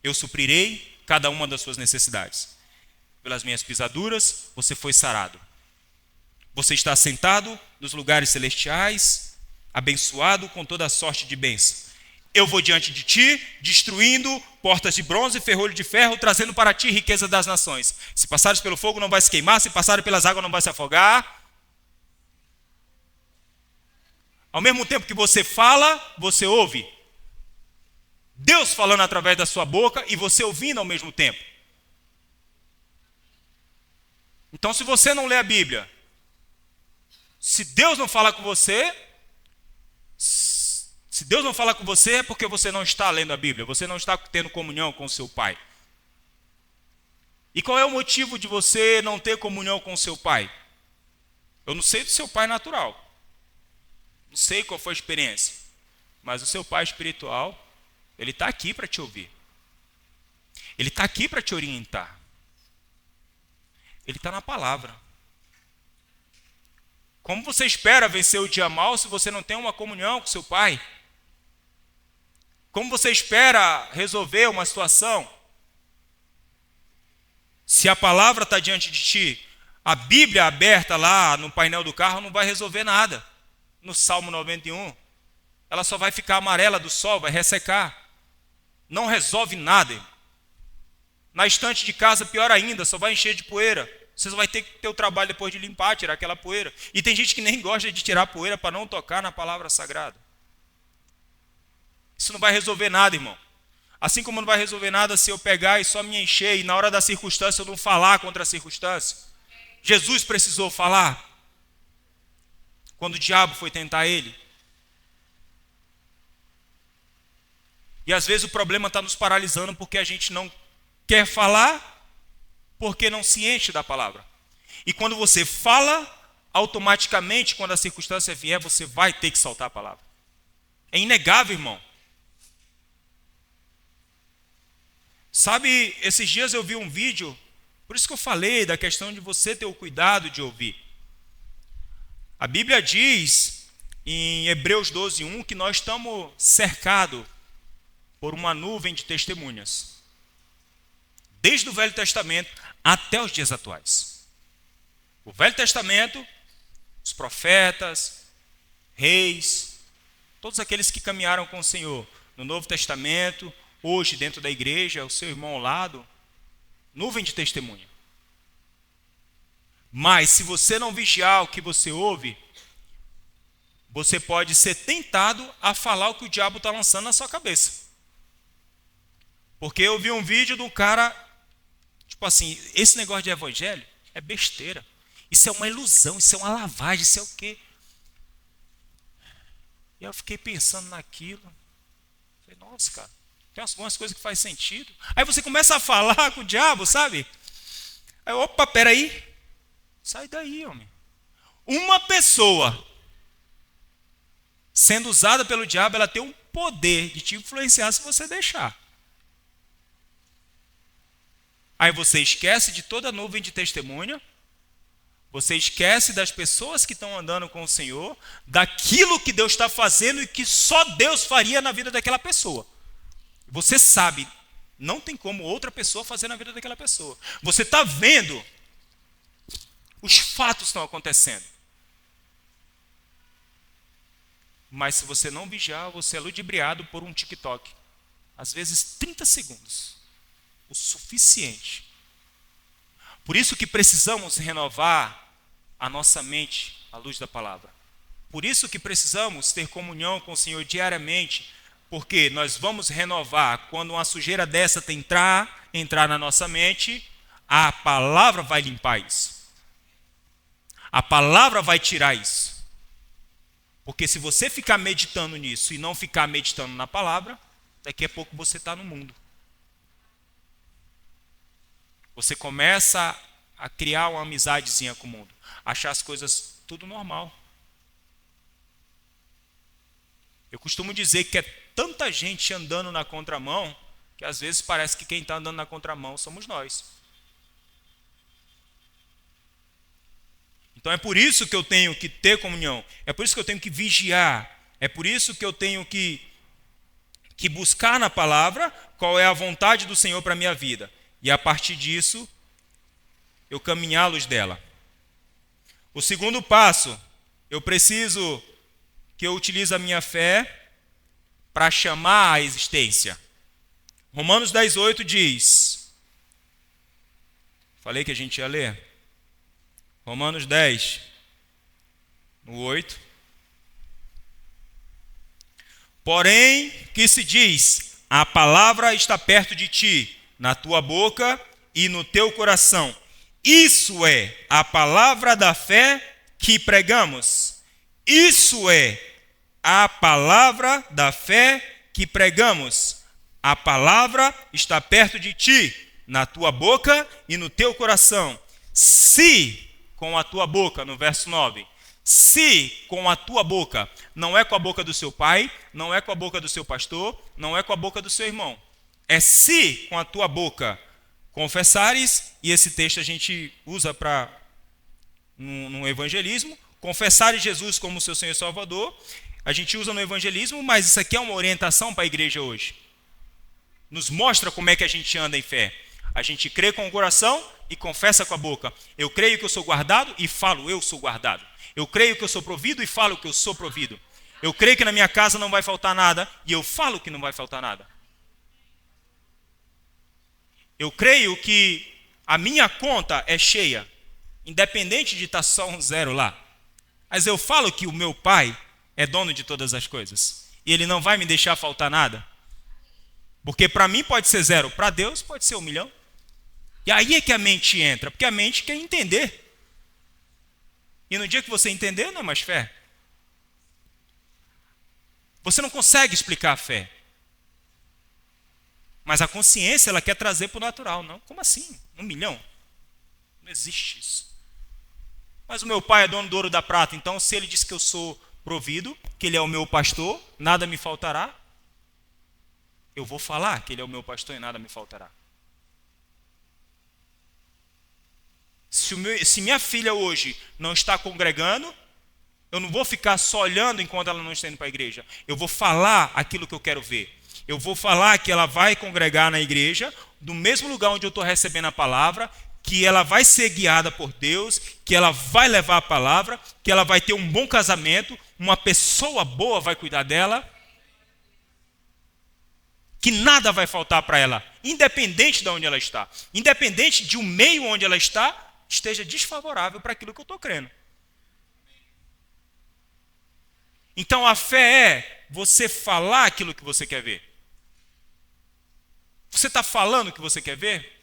Eu suprirei cada uma das suas necessidades. Pelas minhas pisaduras, você foi sarado. Você está sentado nos lugares celestiais, abençoado com toda a sorte de bênção. Eu vou diante de ti, destruindo portas de bronze e ferrolho de ferro, trazendo para ti riqueza das nações. Se passares pelo fogo, não vai se queimar. Se passares pelas águas, não vai se afogar. Ao mesmo tempo que você fala, você ouve. Deus falando através da sua boca e você ouvindo ao mesmo tempo. Então, se você não lê a Bíblia, se Deus não fala com você, é porque você não está lendo a Bíblia, você não está tendo comunhão com o seu Pai. E qual é o motivo de você não ter comunhão com o seu Pai? Eu não sei do seu pai natural, não sei qual foi a experiência, mas o seu pai espiritual, ele está aqui para te ouvir. Ele está aqui para te orientar. Ele está na palavra. Como você espera vencer o dia mal se você não tem uma comunhão com seu pai? Como você espera resolver uma situação se a palavra está diante de ti? A Bíblia aberta lá no painel do carro não vai resolver nada. No Salmo 91, ela só vai ficar amarela do sol, vai ressecar. Não resolve nada, irmão. Na estante de casa, pior ainda, só vai encher de poeira. Você só vai ter que ter o trabalho depois de limpar, tirar aquela poeira. E tem gente que nem gosta de tirar poeira para não tocar na palavra sagrada. Isso não vai resolver nada, irmão. Assim como não vai resolver nada se eu pegar e só me encher e na hora da circunstância eu não falar contra a circunstância. Jesus precisou falar quando o diabo foi tentar ele. E às vezes o problema está nos paralisando porque a gente não quer falar, porque não se enche da palavra. E quando você fala, automaticamente, quando a circunstância vier, você vai ter que soltar a palavra. É inegável, irmão. Sabe, esses dias eu vi um vídeo, por isso que eu falei da questão de você ter o cuidado de ouvir. A Bíblia diz, em Hebreus 12:1, que nós estamos cercados por uma nuvem de testemunhas. Desde o Velho Testamento até os dias atuais. O Velho Testamento, os profetas, reis, todos aqueles que caminharam com o Senhor. No Novo Testamento, hoje dentro da igreja, o seu irmão ao lado, nuvem de testemunha. Mas se você não vigiar o que você ouve, você pode ser tentado a falar o que o diabo está lançando na sua cabeça. Porque eu vi um vídeo de um cara, tipo assim, esse negócio de evangelho é besteira. Isso é uma ilusão, isso é uma lavagem, isso é o quê? E eu fiquei pensando naquilo. Falei, nossa, cara, tem algumas coisas que faz sentido. Aí você começa a falar com o diabo, sabe? Aí, opa, peraí. Sai daí, homem. Uma pessoa sendo usada pelo diabo, ela tem um poder de te influenciar se você deixar. Aí você esquece de toda a nuvem de testemunha, Você esquece das pessoas que estão andando com o Senhor, daquilo que Deus está fazendo e que só Deus faria na vida daquela pessoa. Você sabe, não tem como outra pessoa fazer na vida daquela pessoa. Você está vendo, os fatos estão acontecendo. Mas se você não vigiar, você é ludibriado por um TikTok. Às vezes 30 segundos. O suficiente. Por isso que precisamos renovar a nossa mente à luz da palavra. Por isso que precisamos ter comunhão com o Senhor diariamente, porque nós vamos renovar quando uma sujeira dessa entrar na nossa mente, a palavra vai limpar isso. A palavra vai tirar isso. Porque se você ficar meditando nisso e não ficar meditando na palavra, daqui a pouco você está no mundo. Você começa a criar uma amizadezinha com o mundo. Achar as coisas tudo normal. Eu costumo dizer que é tanta gente andando na contramão, que às vezes parece que quem está andando na contramão somos nós. Então é por isso que eu tenho que ter comunhão. É por isso que eu tenho que vigiar. É por isso que eu tenho que buscar na palavra qual é a vontade do Senhor para a minha vida. E a partir disso, eu caminhar à luz dela. O segundo passo, eu preciso que eu utilize a minha fé para chamar a existência. Romanos 10:8 diz, falei que a gente ia ler? Romanos 10, no 8. Porém, que se diz, a palavra está perto de ti, na tua boca e no teu coração. Isso é a palavra da fé que pregamos. Isso é a palavra da fé que pregamos. A palavra está perto de ti, na tua boca e no teu coração. Se com a tua boca, no verso 9, se com a tua boca, não é com a boca do seu pai, não é com a boca do seu pastor, não é com a boca do seu irmão. É se com a tua boca confessares, e esse texto a gente usa para no evangelismo, confessares Jesus como seu Senhor e Salvador, a gente usa no evangelismo, mas isso aqui é uma orientação para a igreja hoje. Nos mostra como é que a gente anda em fé. A gente crê com o coração e confessa com a boca. Eu creio que eu sou guardado e falo eu sou guardado. Eu creio que eu sou provido e falo que eu sou provido. Eu creio que na minha casa não vai faltar nada e eu falo que não vai faltar nada. Eu creio que a minha conta é cheia, independente de estar só um zero lá. Mas eu falo que o meu pai é dono de todas as coisas. E ele não vai me deixar faltar nada. Porque para mim pode ser zero, para Deus pode ser 1 milhão. E aí é que a mente entra, porque a mente quer entender. E no dia que você entender, não é mais fé. Você não consegue explicar a fé. Mas a consciência, ela quer trazer para o natural. Não, como assim? 1 milhão? Não existe isso. Mas o meu pai é dono do ouro e da prata, então se ele diz que eu sou provido, que ele é o meu pastor, nada me faltará, eu vou falar que ele é o meu pastor e nada me faltará. Se minha filha hoje não está congregando, eu não vou ficar só olhando enquanto ela não está indo para a igreja. Eu vou falar aquilo que eu quero ver. Eu vou falar que ela vai congregar na igreja, do mesmo lugar onde eu estou recebendo a palavra, que ela vai ser guiada por Deus, que ela vai levar a palavra, que ela vai ter um bom casamento, uma pessoa boa vai cuidar dela, que nada vai faltar para ela, independente de onde ela está, independente de um meio onde ela está, esteja desfavorável para aquilo que eu estou crendo. Então a fé é você falar aquilo que você quer ver. Você está falando o que você quer ver?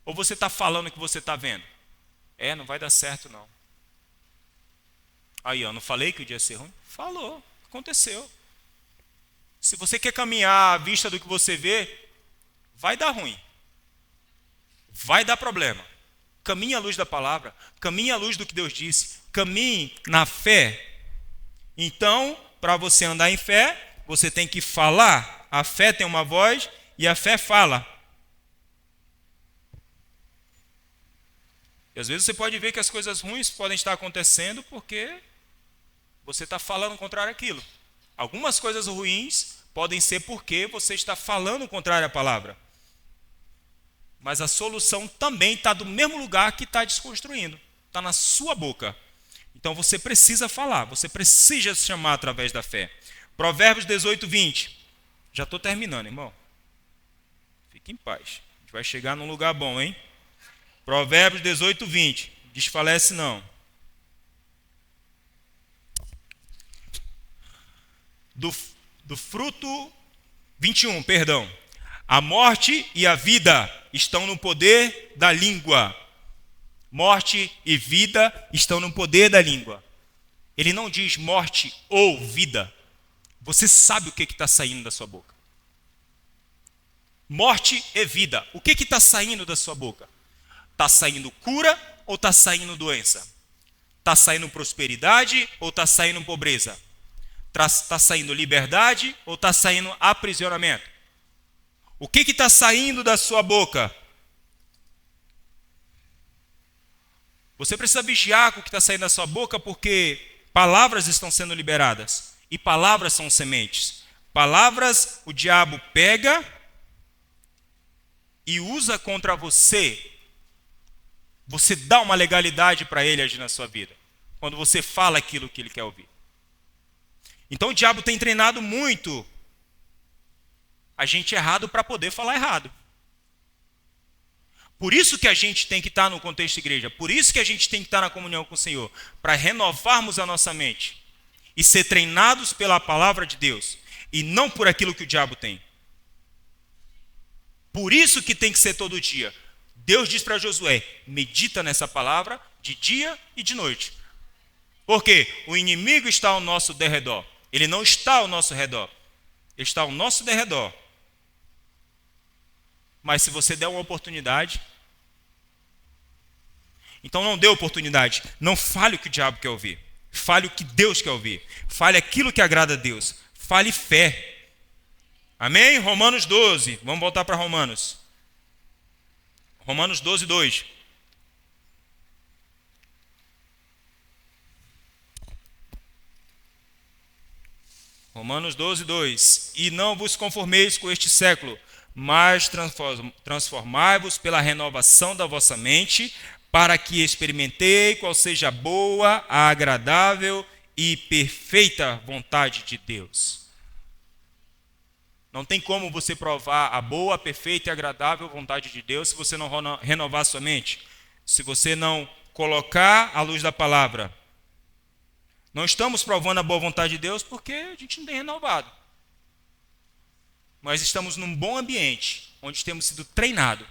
Ou você está falando o que você está vendo? Não vai dar certo não. Aí, não falei que o dia ia ser ruim? Falou, aconteceu. Se você quer caminhar à vista do que você vê, vai dar ruim. Vai dar problema. Caminhe à luz da palavra, caminhe à luz do que Deus disse, caminhe na fé. Então, para você andar em fé, você tem que falar. A fé tem uma voz e a fé fala. E às vezes você pode ver que as coisas ruins podem estar acontecendo porque você está falando contrário àquilo. Algumas coisas ruins podem ser porque você está falando contrário à palavra. Mas a solução também está do mesmo lugar que está desconstruindo. Está na sua boca. Então você precisa falar, você precisa se chamar através da fé. Provérbios 18, 20. Já estou terminando, irmão. Fique em paz. A gente vai chegar num lugar bom, hein? Provérbios 18, 20. Desfalece não. Do fruto 21, perdão. A morte e a vida estão no poder da língua. Morte e vida estão no poder da língua. Ele não diz morte ou vida. Você sabe o que está saindo da sua boca. Morte e vida. O que está saindo da sua boca? Está saindo cura ou está saindo doença? Está saindo prosperidade ou está saindo pobreza? Está saindo liberdade ou está saindo aprisionamento? O que está saindo da sua boca? Você precisa vigiar com o que está saindo da sua boca, porque palavras estão sendo liberadas. E palavras são sementes. Palavras o diabo pega e usa contra você. Você dá uma legalidade para ele agir na sua vida. Quando você fala aquilo que ele quer ouvir. Então o diabo tem treinado muito a gente errado para poder falar errado. Por isso que a gente tem que estar no contexto igreja. Por isso que a gente tem que estar na comunhão com o Senhor. Para renovarmos a nossa mente. E ser treinados pela palavra de Deus. E não por aquilo que o diabo tem. Por isso que tem que ser todo dia. Deus diz para Josué, medita nessa palavra de dia e de noite. Porque o inimigo está ao nosso derredor. Ele não está ao nosso redor. Ele está ao nosso derredor. Mas se você der uma oportunidade, então não dê oportunidade. Não fale o que o diabo quer ouvir. Fale o que Deus quer ouvir. Fale aquilo que agrada a Deus. Fale fé. Amém? Romanos 12. Vamos voltar para Romanos. Romanos 12, 2. Romanos 12, 2. E não vos conformeis com este século, mas transformai-vos pela renovação da vossa mente, para que experimentei qual seja a boa, a agradável e perfeita vontade de Deus. Não tem como você provar a boa, perfeita e agradável vontade de Deus se você não renovar sua mente. Se você não colocar a luz da palavra. Não estamos provando a boa vontade de Deus porque a gente não tem renovado. Mas estamos num bom ambiente, onde temos sido treinados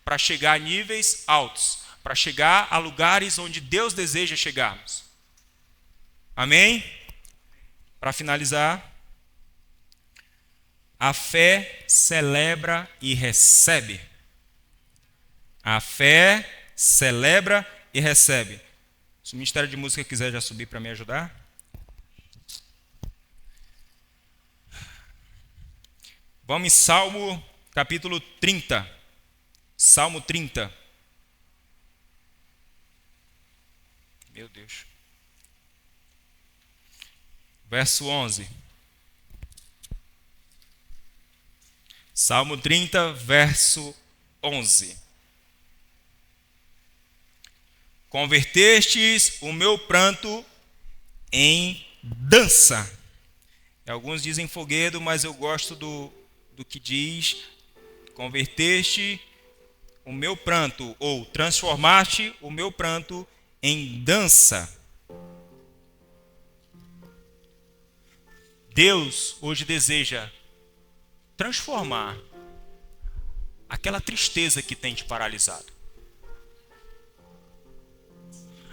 para chegar a níveis altos, para chegar a lugares onde Deus deseja chegarmos. Amém? Para finalizar, a fé celebra e recebe. A fé celebra e recebe. Se o Ministério de Música quiser já subir para me ajudar. Vamos em Salmo capítulo 30. Salmo 30. Meu Deus. Verso 11. Salmo 30, verso 11. Convertestes o meu pranto em dança. Alguns dizem foguedo, mas eu gosto do que diz: converteste o meu pranto, ou transformaste o meu pranto em dança. Deus hoje deseja transformar aquela tristeza que tem te paralisado.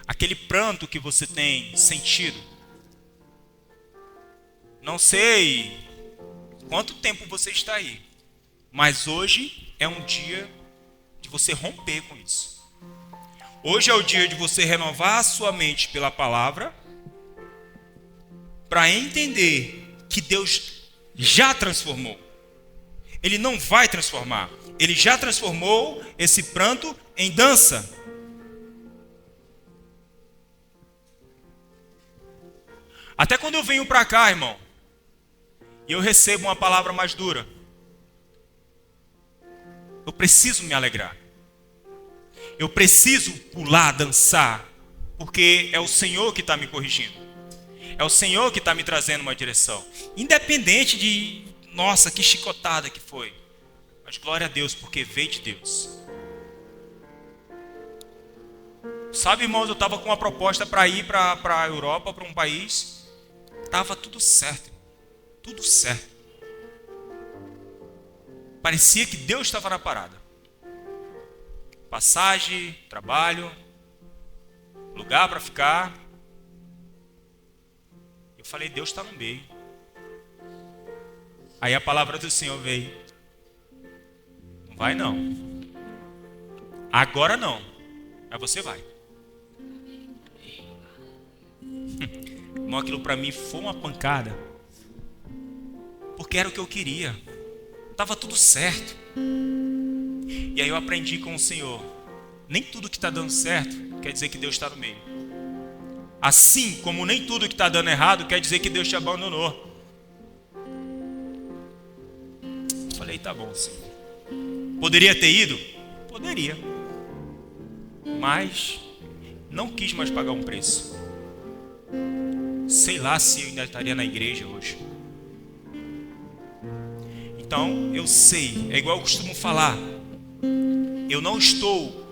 Aquele pranto que você tem sentido. Não sei quanto tempo você está aí, mas hoje é um dia de você romper com isso. Hoje é o dia de você renovar a sua mente pela palavra, para entender que Deus já transformou. Ele não vai transformar. Ele já transformou esse pranto em dança. Até quando eu venho para cá, irmão, e eu recebo uma palavra mais dura, eu preciso me alegrar. Eu preciso pular, dançar, porque é o Senhor que está me corrigindo. É o Senhor que está me trazendo uma direção. Independente de, nossa, que chicotada que foi. Mas glória a Deus, porque veio de Deus. Sabe, irmãos, eu estava com uma proposta para ir para a Europa, para um país. Estava tudo certo. Tudo certo. Parecia que Deus estava na parada. Passagem, trabalho, lugar para ficar. Eu falei, Deus está no meio. Aí a palavra do Senhor veio. Não vai não. Agora não. Aí você vai. Irmão, aquilo para mim foi uma pancada. Porque era o que eu queria. Estava tudo certo. E aí eu aprendi com o Senhor. Nem tudo que está dando certo quer dizer que Deus está no meio. Assim como nem tudo que está dando errado quer dizer que Deus te abandonou. Falei, tá bom, Senhor. Poderia ter ido? Poderia. Mas não quis mais pagar um preço. Sei lá se eu ainda estaria na igreja hoje. Então, eu sei, é igual eu costumo falar. Eu não estou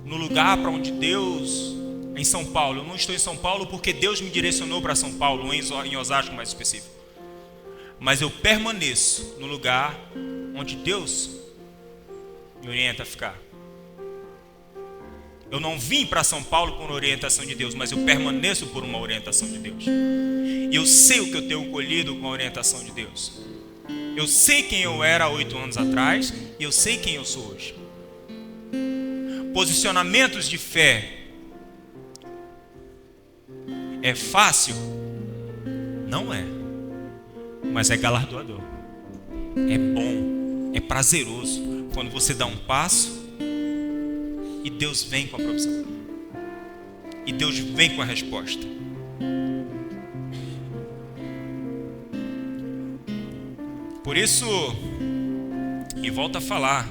no lugar para onde Deus, em São Paulo. Eu não estou em São Paulo porque Deus me direcionou para São Paulo, ou em Osasco mais específico. Mas eu permaneço no lugar onde Deus me orienta a ficar. Eu não vim para São Paulo por uma orientação de Deus, mas eu permaneço por uma orientação de Deus. E eu sei o que eu tenho colhido com a orientação de Deus. Eu sei quem eu era há 8 anos atrás e eu sei quem eu sou hoje. Posicionamentos de fé. É fácil? Não é. Mas é galardoador. É bom, é prazeroso quando você dá um passo e Deus vem com a provisão. E Deus vem com a resposta. Por isso, e volta a falar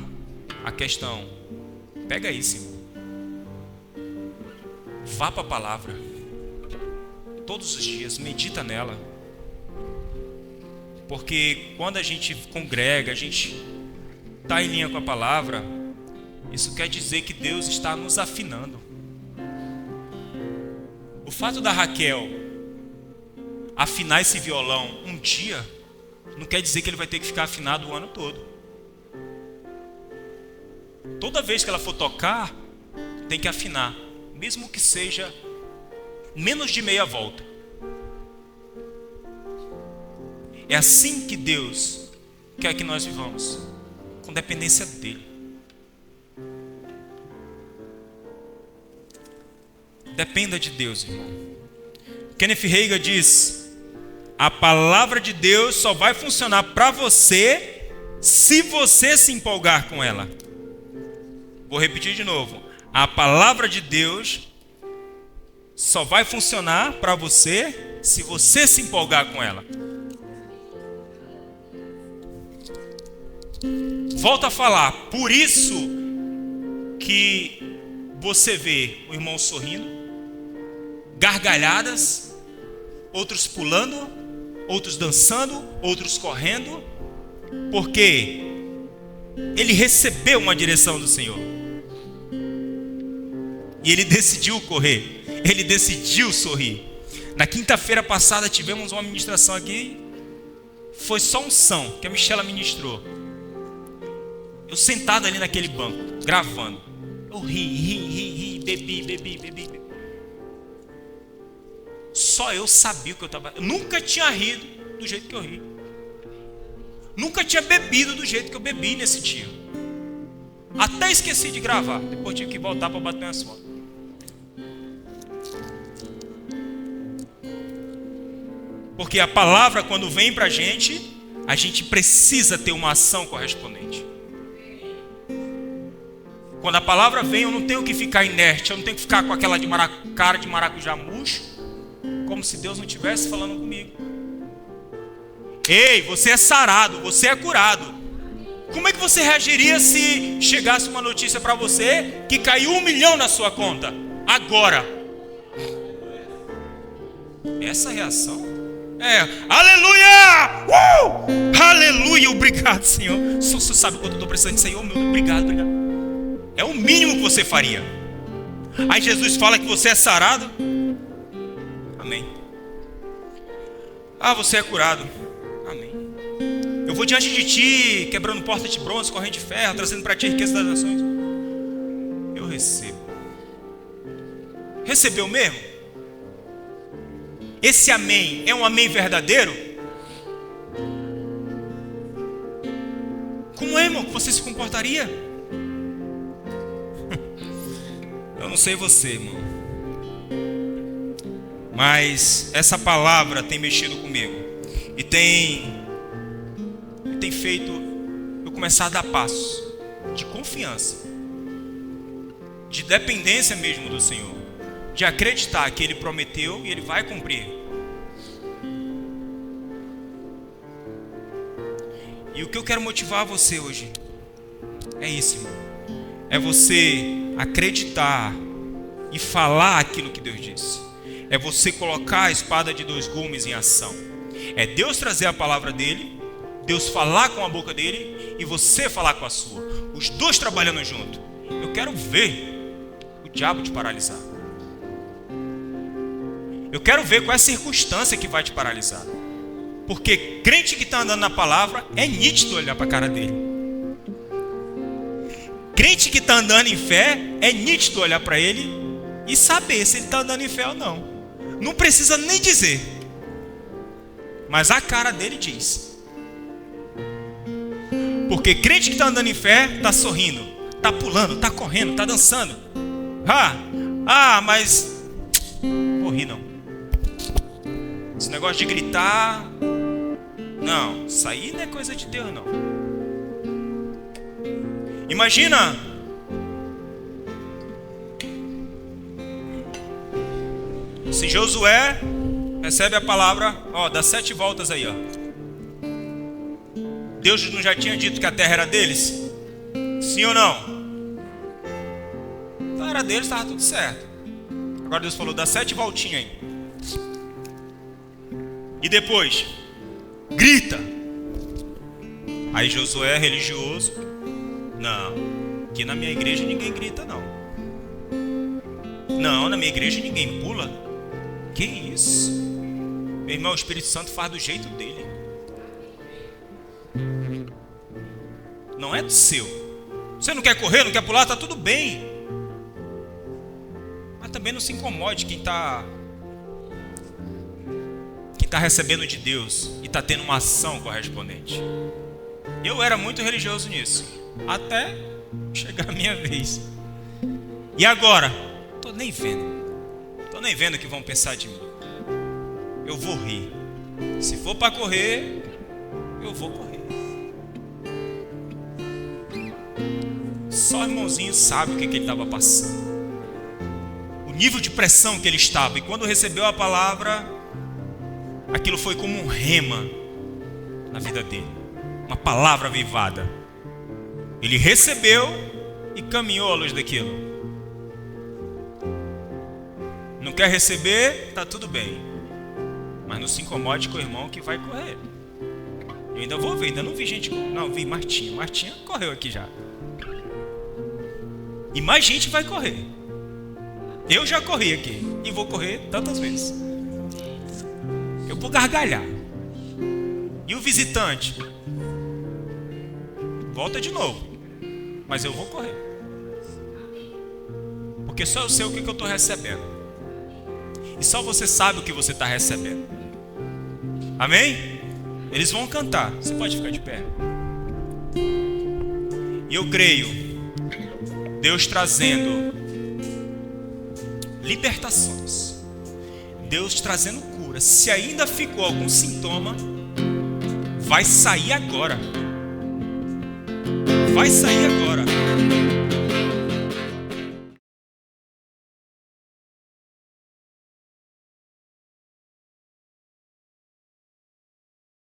a questão, pega isso, irmão. Vá para a palavra. Todos os dias, medita nela. Porque quando a gente congrega, a gente está em linha com a palavra, isso quer dizer que Deus está nos afinando. O fato da Raquel afinar esse violão um dia, não quer dizer que ele vai ter que ficar afinado o ano todo. Toda vez que ela for tocar, tem que afinar, mesmo que seja menos de meia volta. É assim que Deus quer que nós vivamos, com dependência dele. Dependa de Deus, irmão. Kenneth Hagin diz: a palavra de Deus só vai funcionar para você se você se empolgar com ela. Vou repetir de novo. A palavra de Deus só vai funcionar para você se você se empolgar com ela. Volto a falar. Por isso que você vê o irmão sorrindo, gargalhadas, outros pulando, outros dançando, outros correndo, porque ele recebeu uma direção do Senhor. E ele decidiu correr, ele decidiu sorrir. Na quinta-feira passada tivemos uma ministração aqui, foi só unção que a Michela ministrou. Eu sentado ali naquele banco, gravando. Eu ri, bebi. Só eu sabia o que eu estava. Eu nunca tinha rido do jeito que eu ri. Nunca tinha bebido do jeito que eu bebi nesse dia. Até esqueci de gravar. Depois tive que voltar para bater minhas fotos. Porque a palavra, quando vem para a gente, a gente precisa ter uma ação correspondente. Quando a palavra vem, eu não tenho que ficar inerte, eu não tenho que ficar com aquela cara de maracujá murcho, como se Deus não estivesse falando comigo. Ei, você é sarado, você é curado. Como é que você reagiria se chegasse uma notícia para você que caiu 1 milhão na sua conta? Agora. Essa reação é, aleluia! Aleluia, obrigado, Senhor. Só você sabe quanto eu estou precisando disso aí. Oh, meu Deus, obrigado, obrigado. É o mínimo que você faria. Aí Jesus fala que você é sarado. Amém. Ah, você é curado. Amém. Eu vou diante de ti, quebrando porta de bronze, corrente de ferro, trazendo para ti a riqueza das nações. Eu recebo. Recebeu mesmo? Esse amém é um amém verdadeiro? Como é, irmão, que você se comportaria? Eu não sei você, irmão, mas essa palavra tem mexido comigo e tem feito eu começar a dar passos de confiança, de dependência mesmo do Senhor, de acreditar que Ele prometeu e Ele vai cumprir. E o que eu quero motivar você hoje é isso, irmão. É você acreditar e falar aquilo que Deus disse. É você colocar a espada de 2 gumes em ação. É Deus trazer a palavra dele, Deus falar com a boca dele e você falar com a sua. Os dois trabalhando junto. Eu quero ver o diabo te paralisar. Eu quero ver qual é a circunstância que vai te paralisar. Porque crente que está andando na palavra, é nítido olhar para a cara dele. Crente que está andando em fé, é nítido olhar para ele e saber se ele está andando em fé ou não. Não precisa nem dizer, mas a cara dele diz. Porque crente que está andando em fé, está sorrindo, está pulando, está correndo, está dançando. Mas corri não. Esse negócio de gritar, não, isso aí não é coisa de Deus não. Imagina se Josué recebe a palavra, dá 7 voltas aí, Deus não já tinha dito que a terra era deles? Sim ou não? Então era deles, estava tudo certo. Agora Deus falou, dá 7 voltinhas aí. E depois, grita. Aí Josué é religioso. Não, aqui na minha igreja ninguém grita não. Não, na minha igreja ninguém pula. Que isso? Meu irmão, o Espírito Santo faz do jeito dele. Não é do seu. Você não quer correr, não quer pular, tá tudo bem. Mas também não se incomode quem está recebendo de Deus e está tendo uma ação correspondente. Eu era muito religioso nisso, até chegar a minha vez. E agora? Tô nem vendo o que vão pensar de mim. Eu vou rir. Se for para correr, eu vou correr. Só o irmãozinho sabe o que ele estava passando, o nível de pressão que ele estava. E quando recebeu a palavra, aquilo foi como um rema na vida dele, uma palavra avivada. Ele recebeu e caminhou à luz daquilo. Não quer receber? Tá tudo bem, mas não se incomode com o irmão que vai correr. Eu ainda vou ver, ainda não vi gente. Não, vi Martinha correu aqui já. E mais gente vai correr. Eu já corri aqui e vou correr tantas vezes. Eu vou gargalhar. E o visitante? Volta de novo. Mas eu vou correr. Porque só eu sei o que eu estou recebendo. E só você sabe o que você está recebendo. Amém? Eles vão cantar. Você pode ficar de pé. E eu creio Deus trazendo libertações, Deus trazendo cura. Se ainda ficou algum sintoma, vai sair agora. Vai sair agora.